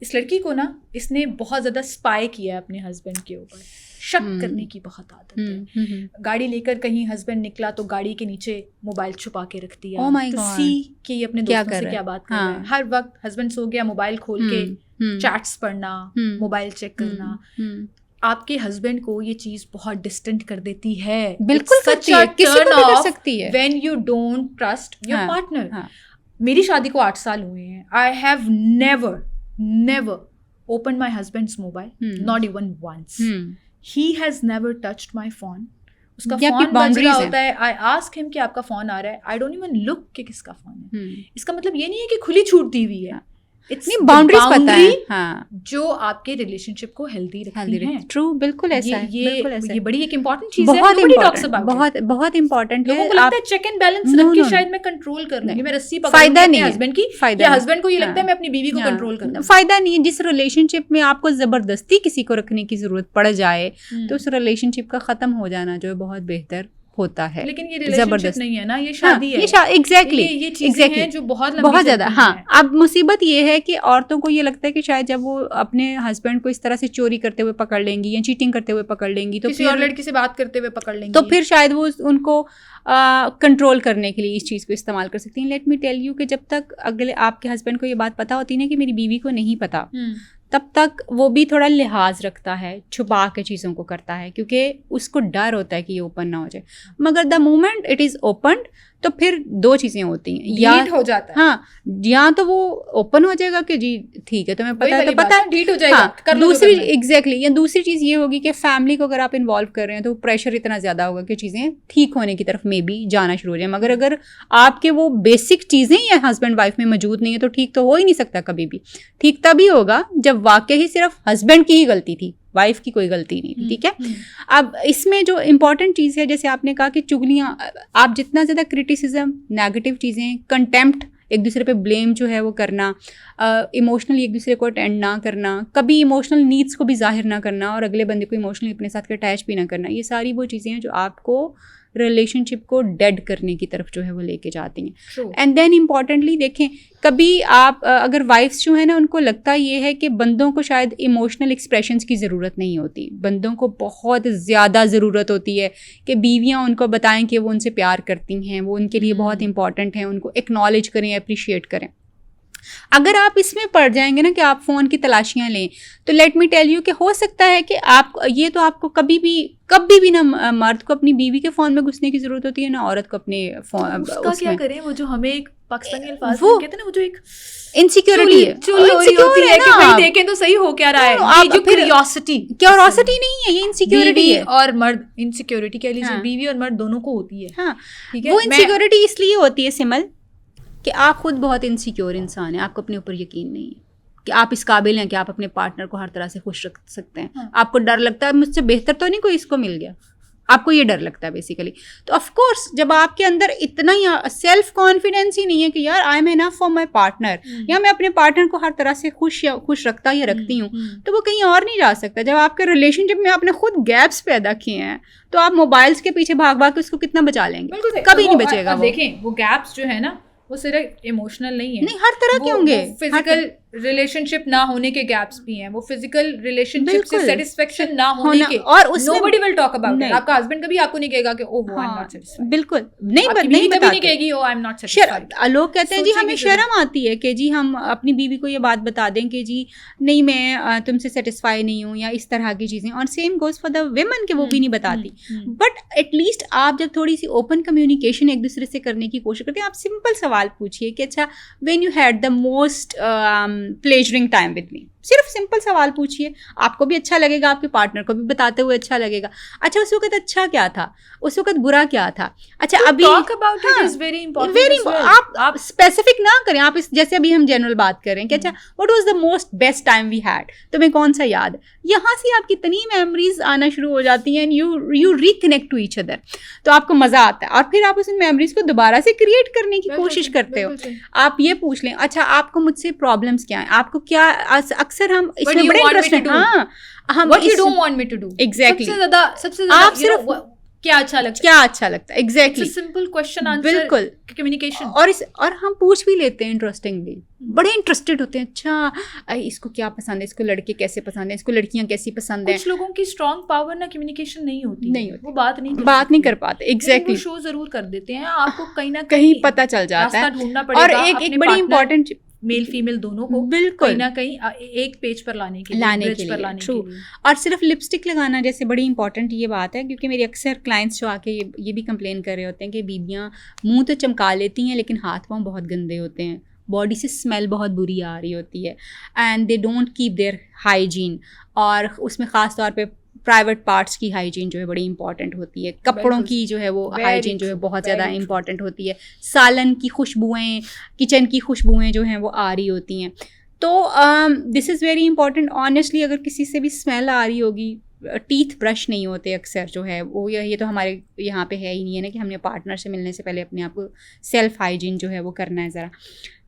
इस लड़की को ना, इसने बहुत ज़्यादा स्पाई किया अपने हस्बैंड के ऊपर। शक करने की बहुत आदत है। गाड़ी लेकर कहीं हस्बैंड निकला तो गाड़ी के नीचे मोबाइल छुपा के रख दिया, टू सी कि ये अपने दोस्तों से क्या बात कर रहा है। हर वक्त हस्बैंड सो गया, मोबाइल खोल के चैट्स पढ़ना, मोबाइल चेक करना। आपके हस्बैंड को ये चीज बहुत डिस्टेंट कर देती है। बिल्कुल करती है, किसी को भी कर सकती है। When you don't trust your partner. मेरी शादी को 8 साल हुए हैं। I have never opened my husband's mobile, not even once. He has never touched my phone. उसका फोन बज रहा होता है, I ask him कि आपका फोन आ रहा है, I don't even look कि किसका फोन है। इसका मतलब ये नहीं है कि खुली छूट दी हुई है, बाउंड्रीज पता है, हाँ, जो आपके रिलेशनशिप को हेल्दी रखती है। ट्रू, बिल्कुल ऐसा है, बिल्कुल ऐसा है। ये बड़ी एक इम्पोर्टेंट चीज है, बहुत इम्पोर्टेंट है। लोगों को लगता है चेक एंड बैलेंस रख के शायद मैं कंट्रोल कर लूंगी, मैं रस्सी पकड़ लूंगी हस्बैंड की, या हस्बैंड को ये लगता है मैं अपनी बीवी को कंट्रोल कर लूंगा। फायदा नहीं है। जिस रिलेशनशिप में आपको जबरदस्ती किसी को रखने की जरूरत पड़ जाए, तो उस रिलेशनशिप का खत्म हो जाना जो है बहुत बेहतर होता है। लेकिन ये रिलेशनशिप नहीं है ना, ये शादी है। एग्जैक्टली, ये चीजें हैं जो बहुत ज्यादा। हाँ, अब मुसीबत ये है कि औरतों को ये लगता है कि शायद जब वो अपने हस्बैंड को इस तरह से चोरी करते हुए पकड़ लेंगी या चीटिंग करते हुए पकड़ लेंगी, तो किसी और लड़की से बात करते हुए पकड़ लेंगी, तो फिर शायद वो उनको कंट्रोल करने के लिए इस चीज़ को इस्तेमाल कर सकती हैं। लेट मी टेल यू कि जब तक अगले आपके हस्बैंड को ये बात पता होती है ना कि मेरी बीवी को नहीं पता, तब तक वो भी थोड़ा लिहाज रखता है, छुपा के चीज़ों को करता है, क्योंकि उसको डर होता है कि ये ओपन ना हो जाए। मगर the moment it is open, तो फिर 2 चीज़ें होती हैं, या हो जाता है, हाँ, या तो वो ओपन हो जाएगा कि जी ठीक है, तुम्हें पता है, तो पता है, डीट हो जाएगा, हाँ, कर दूसरी एग्जैक्टली, या दूसरी चीज़ ये होगी कि फैमिली को अगर आप इन्वॉल्व कर रहे हैं तो प्रेशर इतना ज़्यादा होगा कि चीज़ें ठीक होने की तरफ में भी जाना शुरू हो जाए। मगर अगर आपके वो बेसिक चीज़ें या हस्बैंड वाइफ में मौजूद नहीं है तो ठीक तो हो ही नहीं सकता कभी भी। ठीक तभी होगा जब वाकई ही सिर्फ हस्बैंड की ही गलती थी, वाइफ की कोई गलती नहीं थी। ठीक है। अब इसमें जो इम्पोर्टेंट चीज़ है, जैसे आपने कहा कि चुगलियाँ, आप जितना ज़्यादा क्रिटिसिज्म, नेगेटिव चीज़ें, कंटेम्प्ट, एक दूसरे पे ब्लेम जो है वो करना, इमोशनली एक दूसरे को अटेंड ना करना, कभी इमोशनल नीड्स को भी जाहिर ना करना और अगले बंदे को इमोशनली अपने साथ अटैच भी ना करना, ये सारी वो चीज़ें हैं जो आपको रिलेशनशिप को डेड करने की तरफ जो है वो लेके जाती हैं। एंड देन इम्पॉर्टेंटली देखें, कभी आप अगर वाइफ्स जो है ना, उनको लगता ये है कि बंदों को शायद इमोशनल एक्सप्रेशंस की ज़रूरत नहीं होती, बंदों को बहुत ज़्यादा ज़रूरत होती है कि बीवियाँ उनको बताएं कि वो उनसे प्यार करती हैं, वो उनके लिए बहुत इंपॉर्टेंट हैं, उनको एक्नॉलेज करें, अप्रिशिएट करें। अगर आप इसमें पड़ जाएंगे ना कि आप फ़ोन की तलाशियां लें, तो लेट मी टेल यू कि हो सकता है कि आप ये तो आपको कभी कभी भी ना मर्द को अपनी बीवी के फ़ोन में घुसने की ज़रूरत होती है, ना औरत को अपने फ़ोन। उसका क्या करें, वो जो हमें एक पाकिस्तानी अल्फाज वो कहते हैं ना, वो जो एक इनसिक्योरिटी है, चुल होती है कि भाई देखें तो सही हो क्या रहा है। ये जो क्यूरियोसिटी नहीं है, ये इनसिक्योरिटी है। और मर्द इनसिक्योरिटी कह लीजिए, बीवी और मर्द दोनों को होती है। हाँ, ठीक है, वो इनसिक्योरिटी इसलिए होती है सिमल कि आप खुद बहुत इनसिक्योर इंसान है, आपको अपने ऊपर यकीन नहीं है कि आप इस काबिल हैं कि आप अपने पार्टनर को हर तरह से खुश रख सकते हैं। हाँ। आपको डर लगता है मुझसे बेहतर तो नहीं कोई इसको मिल गया, आपको ये डर लगता है बेसिकली। तो ऑफ कोर्स जब आपके अंदर इतना ही सेल्फ कॉन्फिडेंस ही नहीं है कि यार I am enough for my partner, या मैं अपने पार्टनर को हर तरह से खुश रखता या रखती हूँ, तो वो कहीं और नहीं जा सकता। जब आपके रिलेशनशिप में आपने खुद गैप्स पैदा किए हैं, तो आप मोबाइल्स के पीछे भाग भाग के उसको कितना बचा लेंगे? कभी नहीं बचेगा। देखें वो गैप्स जो है ना, वो सिर्फ इमोशनल नहीं है, नहीं हर तरह के होंगे। फिजिकल रिलेशनशिप ना होने के गैप्स भी हैं, वो फिजिकल रिलेशनशिप से सेटिस्फेक्शन ना होने के, और उसमें nobody will talk about it। आपका हस्बैंड कभी आपको नहीं कहेगा कि ओह आई एम नॉट सैटिस्फाइड, बिल्कुल नहीं कहेगी ओह आई एम नॉट सैटिस्फाइड। लोग कहते हैं जी हमें शर्म आती है कि जी हम अपनी बीवी को ये बात बता दें कि जी नहीं मैं तुमसे सेटिस्फाई नहीं हूँ, या इस तरह की चीज़ें। और same goes for the women के वो भी नहीं बताती। बट एटलीस्ट आप जब थोड़ी सी ओपन कम्युनिकेशन एक दूसरे से करने की कोशिश करते हैं, आप सिंपल सवाल पूछिए कि अच्छा when you had the most pleasuring time with me, सिर्फ सिंपल सवाल पूछिए, आपको भी अच्छा लगेगा, आपके पार्टनर को भी बताते हुए अच्छा लगेगा। अच्छा उस वक्त अच्छा क्या था, उस वक्त बुरा क्या था, अच्छा अभी talk about it is very important as well। आप स्पेसिफिक ना करें, आप इस जैसे अभी हम जनरल बात कर रहे हैं कि अच्छा what was the most best time we had, तुम्हें कौन सा याद, यहाँ से आपकी इतनी मेमोरीज आना शुरू हो जाती हैं, you reconnect to each other, तो आपको मजा आता है। और फिर आप उस मेमोरीज को दोबारा से क्रिएट करने की कोशिश करते हो। आप ये पूछ लें अच्छा आपको मुझसे प्रॉब्लम्स क्या है, आपको क्या, अक्सर हम इसमें बड़े इंटरेस्टेड, हाँ हम what you don't want me to do, exactly सबसे ज्यादा आप सिर्फ क्या अच्छा लगता है, एग्जैक्टली सिंपल क्वेश्चन आंसर, बिल्कुल कम्युनिकेशन। और हम पूछ भी लेते हैं इंटरेस्टिंगली, बड़े इंटरेस्टेड होते हैं, अच्छा इसको क्या पसंद है, इसको लड़के कैसे पसंद है, इसको लड़कियां कैसी पसंद है। कुछ लोगों की स्ट्रॉन्ग पावर ना कम्युनिकेशन नहीं होती, वो बात नहीं कर पाते। एग्जैक्टली शो जरूर कर देते हैं, आपको कहीं ना कहीं पता चल जाता है। ढूंढना पड़ेगा। और एक बड़ी इंपॉर्टेंट मेल फीमेल दोनों को बिल्कुल कहीं ना कहीं एक पेज पर लाने के लिए ट्रू। और सिर्फ लिपस्टिक लगाना जैसे बड़ी इंपॉर्टेंट ये बात है, क्योंकि मेरे अक्सर क्लाइंट्स जो आके ये भी कंप्लेन कर रहे होते हैं कि बीबियाँ मुंह तो चमका लेती हैं लेकिन हाथ पाँव बहुत गंदे होते हैं, बॉडी से स्मेल बहुत बुरी आ रही होती है, and they don't keep their hygiene. और उसमें ख़ास तौर पे प्राइवेट पार्ट्स की हाइजीन जो है बड़ी इंपॉर्टेंट होती है, कपड़ों की जो है वो हाइजीन जो है बहुत ज़्यादा इंपॉर्टेंट होती है, सालन की खुशबुएं, किचन की खुशबुएं जो हैं वो आ रही होती हैं। तो this is very important. Honestly अगर किसी से भी स्मेल आ रही होगी, टीथ ब्रश नहीं होते अक्सर जो है वो, ये तो हमारे यहाँ पे है ही नहीं है ना कि हमने पार्टनर से मिलने से पहले अपने आप को सेल्फ हाइजीन जो है वो करना है ज़रा।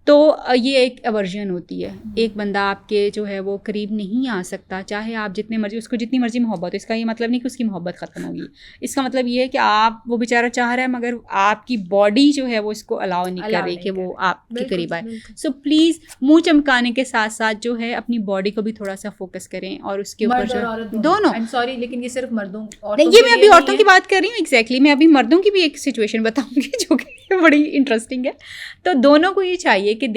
तो ये एक एवर्जन होती है, एक बंदा आपके जो है वो करीब नहीं आ सकता, चाहे आप जितने मर्जी उसको जितनी मर्जी मोहब्बत हो। इसका ये मतलब नहीं कि उसकी मोहब्बत ख़त्म होगी, इसका मतलब ये है कि आप, वो बेचारा चाह रहा है मगर आपकी बॉडी जो है वो इसको अलाउ नहीं कर रही कि वो आपके करीब आए। सो प्लीज़ मुंह चमकाने के साथ साथ जो है अपनी बॉडी को भी थोड़ा सा फोकस करें, और उसके ऊपर जो दोनों, सॉरी लेकिन ये सिर्फ मर्दों, ये मैं अभी औरतों की बात कर रही हूँ। एग्जैक्टली मैं अभी मर्दों की भी एक सिचुएशन बताऊंगी जो कि बड़ी इंटरेस्टिंग है। तो दोनों को ये चाहिए कि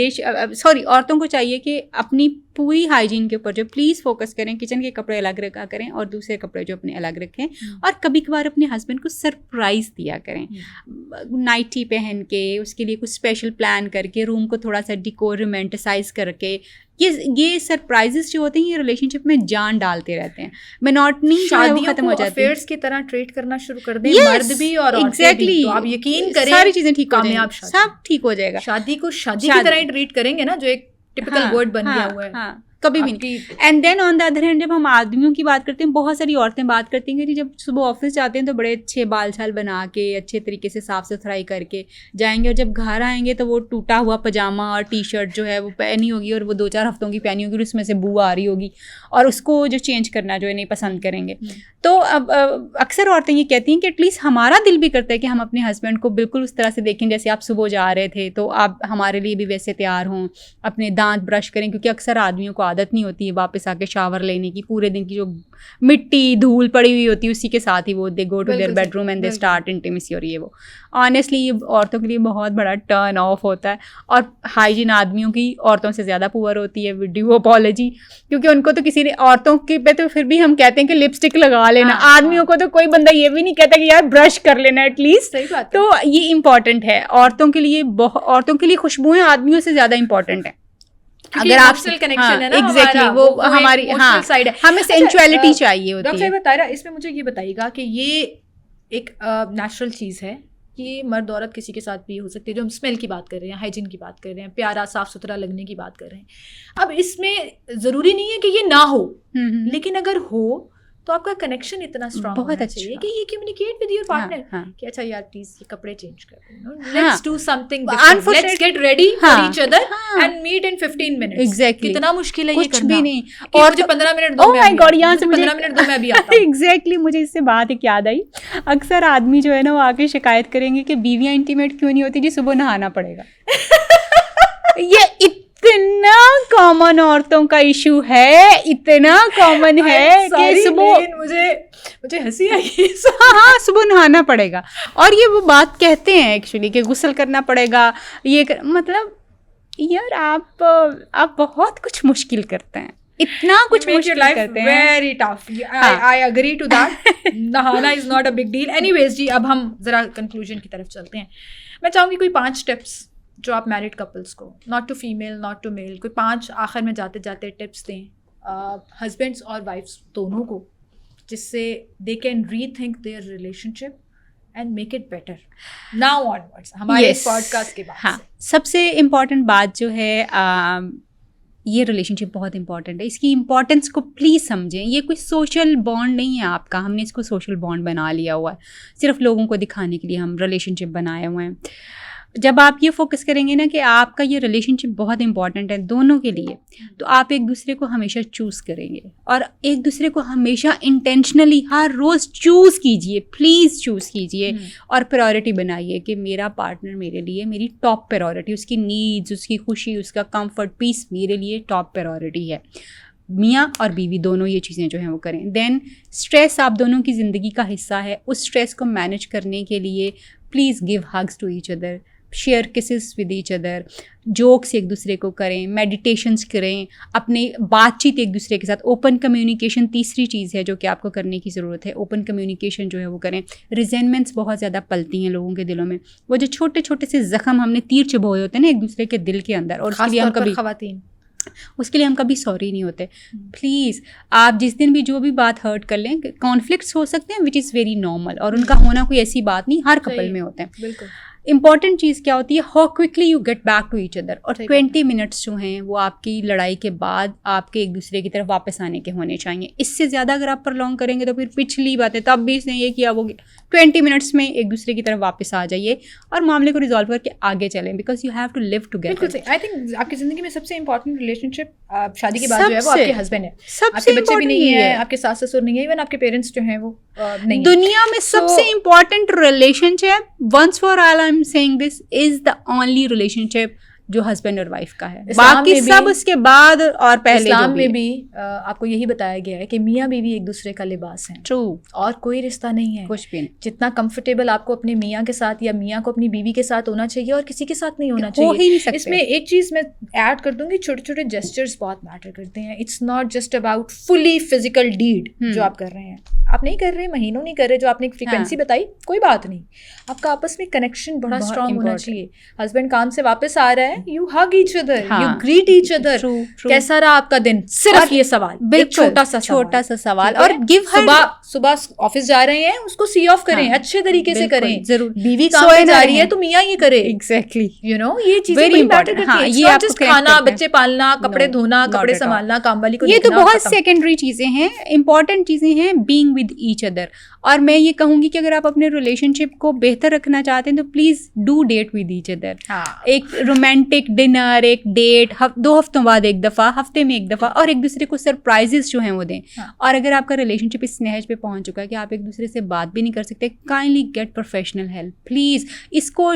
औरतों को चाहिए कि अपनी पूरी हाइजीन के ऊपर जो प्लीज़ फोकस करें, किचन के कपड़े अलग रखा करें और दूसरे कपड़े जो अपने अलग रखें, और कभी कभार अपने हस्बैंड को सरप्राइज़ दिया करें, नाइटी पहन के उसके लिए कुछ स्पेशल प्लान करके, रूम को थोड़ा सा डिकोर रोमांटिसाइज करके। ये सरप्राइजेस जो होते हैं ये रिलेशनशिप में जान डालते रहते हैं, मोनोटनी खत्म हो जाती है। अफेयर्स की तरह ट्रीट करना शुरू कर दें, मर्द भी और औरतें भी, तो आप यकीन करें सारी चीजें ठीक हो कामयाब, सब ठीक हो जाएगा। शादी को शादी की तरह ही ट्रीट करेंगे ना, जो एक टिपिकल वर्ड बन गया हुआ है, कभी भी नहीं। And then on the other hand जब हम आदमियों की बात करते हैं, बहुत सारी औरतें बात करती हैं कि जब सुबह ऑफिस जाते हैं तो बड़े अच्छे बाल छाल बना के अच्छे तरीके से साफ सुथराई करके जाएंगे, और जब घर आएंगे तो वो टूटा हुआ पजामा और टी शर्ट जो है वो पहनी होगी, और वो 2-4 हफ्तों की पहनी होगी, और उसमें से बू आ रही होगी, और उसको जो चेंज करना जो है नहीं पसंद करेंगे। तो अब अक्सर औरतें ये कहती हैं कि एटलीस्ट हमारा दिल भी करता है कि हम अपने हस्बैंड को बिल्कुल उस तरह से देखें जैसे आप सुबह जा रहे थे, तो आप हमारे लिए भी वैसे तैयार हों, अपने दांत ब्रश करें, क्योंकि अक्सर आदमियों को आदत नहीं होती है वापस आके शावर लेने की, पूरे दिन की जो मिट्टी धूल पड़ी हुई होती है उसी के साथ ही वो they go to their bedroom and they start intimacy. और ये वो ऑनेस्टली ये औरतों के लिए बहुत बड़ा टर्न ऑफ होता है। और हाइजीन आदमियों की औरतों से ज़्यादा पुअर होती है, विद ड्यू अपॉलॉजी, क्योंकि उनको तो किसी ने औरतों के पे तो फिर भी हम कहते हैं कि लिपस्टिक लगा लेना, आदमियों को तो कोई बंदा ये भी नहीं कहता कि यार ब्रश कर लेना एटलीस्ट। सही बात है। तो ये इंपॉर्टेंट है औरतों के लिए, औरतों के लिए खुशबुएं आदमियों से ज़्यादा इंपॉर्टेंट है। अगर आप कनेक्शन है ना, एग्जैक्टली वो हमारी साइड है, हमें सेंचुअलिटी चाहिए होती है। डॉक्टर बताया, इसमें मुझे ये बताइएगा कि ये एक नेचुरल चीज़ है कि मर्द औरत किसी के साथ भी हो सकती है, जो हम स्मेल की बात कर रहे हैं, हाइजीन की बात कर रहे हैं, प्यारा साफ सुथरा लगने की बात कर रहे हैं। अब इसमें ज़रूरी नहीं है कि ये ना हो, लेकिन अगर हो तो आपका कनेक्शन इतना स्ट्रांग होना चाहिए कि ये कम्युनिकेट विद योर पार्टनर कि अच्छा यार प्लीज ये कपड़े चेंज कर दो, let's do something different, let's get ready for each other and meet in 15 minutes. Exactly, कितना मुश्किल है ये करना, कुछ भी नहीं। और मुझे 15 मिनट दो, ओह माय गॉड, यहाँ से 15 मिनट दो, मैं भी आता हूँ। एग्जैक्टली, मुझे इससे बात एक याद आई। अक्सर आदमी जो है ना वो आके शिकायत करेंगे कि बीवियां इंटीमेट क्यों नहीं होती जी, सुबह नहाना पड़ेगा। ये इतना कॉमन औरतों का इशू है, इतना कॉमन है कि सुबह मुझे हंसी आई। हाँ, सुबह नहाना पड़ेगा। और ये वो बात कहते हैं एक्चुअली कि गुस्ल करना पड़ेगा, मतलब यार आप बहुत कुछ मुश्किल करते हैं, इतना कुछ मुश्किल करते हैं, very tough. I agree to that. नहाना is not a big deal. Anyways जी, अब हम जरा कंक्लूजन की तरफ चलते हैं। मैं चाहूँगी कोई 5 टिप्स जो आप मैरिड कपल्स को, not to female not to male, कोई 5 आखिर में जाते जाते टिप्स दें हस्बैंड्स और वाइफ्स दोनों को, जिससे they can rethink their relationship and make it better now onwards, हमारे पॉडकास्ट के बाद। हाँ, सबसे इम्पॉर्टेंट बात जो है, ये रिलेशनशिप बहुत इंपॉर्टेंट है, इसकी इंपॉर्टेंस को प्लीज़ समझें। ये कोई सोशल बॉन्ड नहीं है आपका, हमने इसको सोशल बॉन्ड बना लिया हुआ है, सिर्फ लोगों को दिखाने के लिए हम रिलेशनशिप बनाए हुए हैं। जब आप ये फोकस करेंगे ना कि आपका ये रिलेशनशिप बहुत इंपॉर्टेंट है दोनों के लिए, तो आप एक दूसरे को हमेशा चूज़ करेंगे और एक दूसरे को हमेशा इंटेंशनली हर रोज़ चूज़ कीजिए, प्लीज़ चूज़ कीजिए और प्रायोरिटी बनाइए कि मेरा पार्टनर मेरे लिए मेरी टॉप प्रायोरिटी, उसकी नीड्स, उसकी खुशी, उसका कंफर्ट, पीस मेरे लिए टॉप प्रायोरिटी है। मियाँ और बीवी दोनों ये चीज़ें जो हैं वो करें। देन स्ट्रेस आप दोनों की ज़िंदगी का हिस्सा है, उस स्ट्रेस को मैनेज करने के लिए please give hugs to each other, share kisses with each other, jokes एक दूसरे को करें, मेडिटेशंस करें, अपने बातचीत एक दूसरे के साथ, ओपन कम्युनिकेशन तीसरी चीज़ है जो कि आपको करने की ज़रूरत है, ओपन कम्युनिकेशन जो है वो करें। रिजेंटमेंट्स बहुत ज़्यादा पलती हैं लोगों के दिलों में, वो जो छोटे छोटे से ज़ख्म हमने तीर चुभोए होते हैं ना एक दूसरे के दिल के अंदर, और उसके लिए हम कभी सॉरी नहीं होते। प्लीज़ आप जिस दिन भी जो भी बात हर्ट कर लें, कॉन्फ्लिक्ट्स हो सकते हैं विच इज़ वेरी नॉर्मल, और उनका होना कोई ऐसी बात नहीं, हर कपल में होते हैं। बिल्कुल। इंपॉर्टेंट चीज़ क्या होती है, how quickly you get back to each other. और 20 मिनट्स जो हैं वो आपकी लड़ाई के बाद आपके एक दूसरे की तरफ वापस आने के होने चाहिए। इससे ज़्यादा अगर आप प्रॉन्ग करेंगे तो फिर पिछली बातें, तब भी इसने ये किया, वो 20 मिनट्स में एक दूसरे की तरफ वापस आ जाइए और मामले को रिजॉल्व करके आगे चलें, because you have to live together. I think आपकी ज़िंदगी में सबसे इंपॉर्टेंट रिलेशनशिप शादी के बाद जो है वो आपके हस्बैंड है। सबसे आपके बच्चे भी नहीं है, आपके सास ससुर नहीं है, इवन आपके पेरेंट्स जो हैं वो नहीं। दुनिया में सबसे important relationship, once for all I am saying this, is the only relationship जो हस्बैंड और वाइफ का है। बाकी सब उसके बाद और पहले इस्लाम में भी आपको यही बताया गया है कि मियाँ बीवी एक दूसरे का लिबास है। ट्रू। और कोई रिश्ता नहीं है, कुछ भी नहीं। जितना कंफर्टेबल आपको अपने मियाँ के साथ या मियाँ को अपनी बीवी के साथ होना चाहिए और किसी के साथ नहीं होना चाहिए। हो ही नहीं सकते। इसमें एक चीज़ मैं ऐड कर दूंगी, छोटे छोटे जेस्चर्स बहुत मैटर करते हैं। It's not just about fully physical deed जो आप कर रहे हैं, आप नहीं कर रहे, महीनों नहीं कर रहे, जो आपने एक फ्रीक्वेंसी बताई, कोई बात नहीं, आपका आपस में कनेक्शन बड़ा स्ट्रांग होना चाहिए। हस्बैंड काम से वापस आ रहा है, you hug each other, you greet each other. कैसा रहा आपका दिन, सिर्फ ये सवाल, एक छोटा सा सवाल। और गिव सुबह ऑफिस जा रहे हैं, उसको सी ऑफ करें, अच्छे तरीके से करें। जरूर। बीवी काम पे जा रही है तो मियाँ ये करे। एग्जैक्टली, यू नो, ये चीजें बड़ी मैटर करती हैं। ये आपको खाना, बच्चे पालना, कपड़े धोना, कपड़े संभालना, काम वाली को, ये तो बहुत सेकेंडरी चीजें हैं। इंपॉर्टेंट चीजें हैं बीइंग विद ईच अदर। और मैं ये कहूंगी कि अगर आप अपने रिलेशनशिप को बेहतर रखना चाहते हैं तो please do that with each other. एक रोमांटिक डिनर, एक डेट 2 हफ्तों बाद एक दफ़ा, हफ्ते में एक दफ़ा, और एक दूसरे को सरप्राइजेस जो हैं वो दें। और अगर आपका रिलेशनशिप इस स्टेज पे पहुंच चुका है कि आप एक दूसरे से बात भी नहीं कर सकते, kindly get professional help please. इसको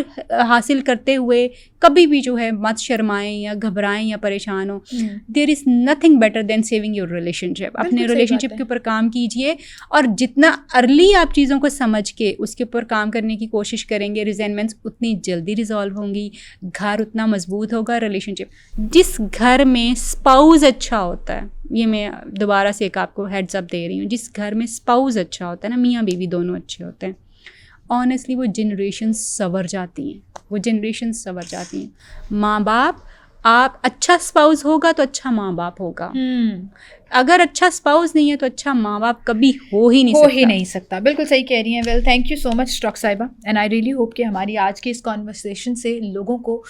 हासिल करते हुए कभी भी जो है मत शर्माएं या घबराएं या परेशान हो। There is nothing better than saving your relationship. अपने रिलेशनशिप के ऊपर काम कीजिए, और जितना अर्ली आप चीज़ों को समझ के उसके ऊपर काम करने की कोशिश करेंगे, रिजेंटमेंट्स उतनी जल्दी रिजॉल्व होंगी, घर उतना मजबूत होगा। रिलेशनशिप, जिस घर में स्पाउस अच्छा होता है, ये मैं दोबारा से एक आपको हेड्स अप दे रही हूँ, जिस घर में स्पाउस अच्छा होता है ना, मियाँ बीवी दोनों अच्छे होते हैं, ऑनेस्टली वो जनरेशन संवर जाती हैं, वो जनरेशन संवर जाती हैं। माँ बाप, आप अच्छा स्पाउस होगा तो अच्छा माँ बाप होगा। अगर अच्छा स्पाउस नहीं है तो अच्छा माँ बाप कभी हो ही नहीं सकता। बिल्कुल सही कह रही हैं। Well, thank you so much doctor साहिबा, एंड आई रियली होप कि हमारी आज की इस कॉन्वर्सेशन से लोगों को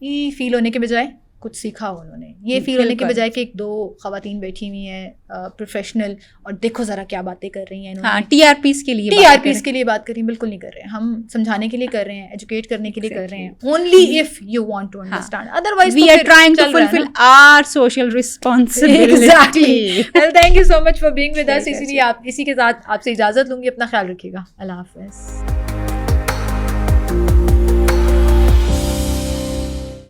ये फील होने के बजाय कुछ सीखा हो, उन्होंने ये फील होने के बजाय कि एक दो खवातीन बैठी हुई हैं प्रोफेशनल, और देखो ज़रा क्या बातें कर रही हैं। हाँ, टीआरपीस के लिए बात कर रही हैं। बिल्कुल नहीं कर रहे हैं, हम समझाने के लिए कर रहे हैं, एजुकेट करने के लिए कर रहे हैं, only if you want to understand, otherwise we are trying to fulfil our social responsibility. Exactly. Well, thank you so much for being with us. इसीलिए आप इसी के साथ आपसे इजाज़त लूँगी। अपना ख्याल रखिएगा। अल्लाह हाफ़िज़।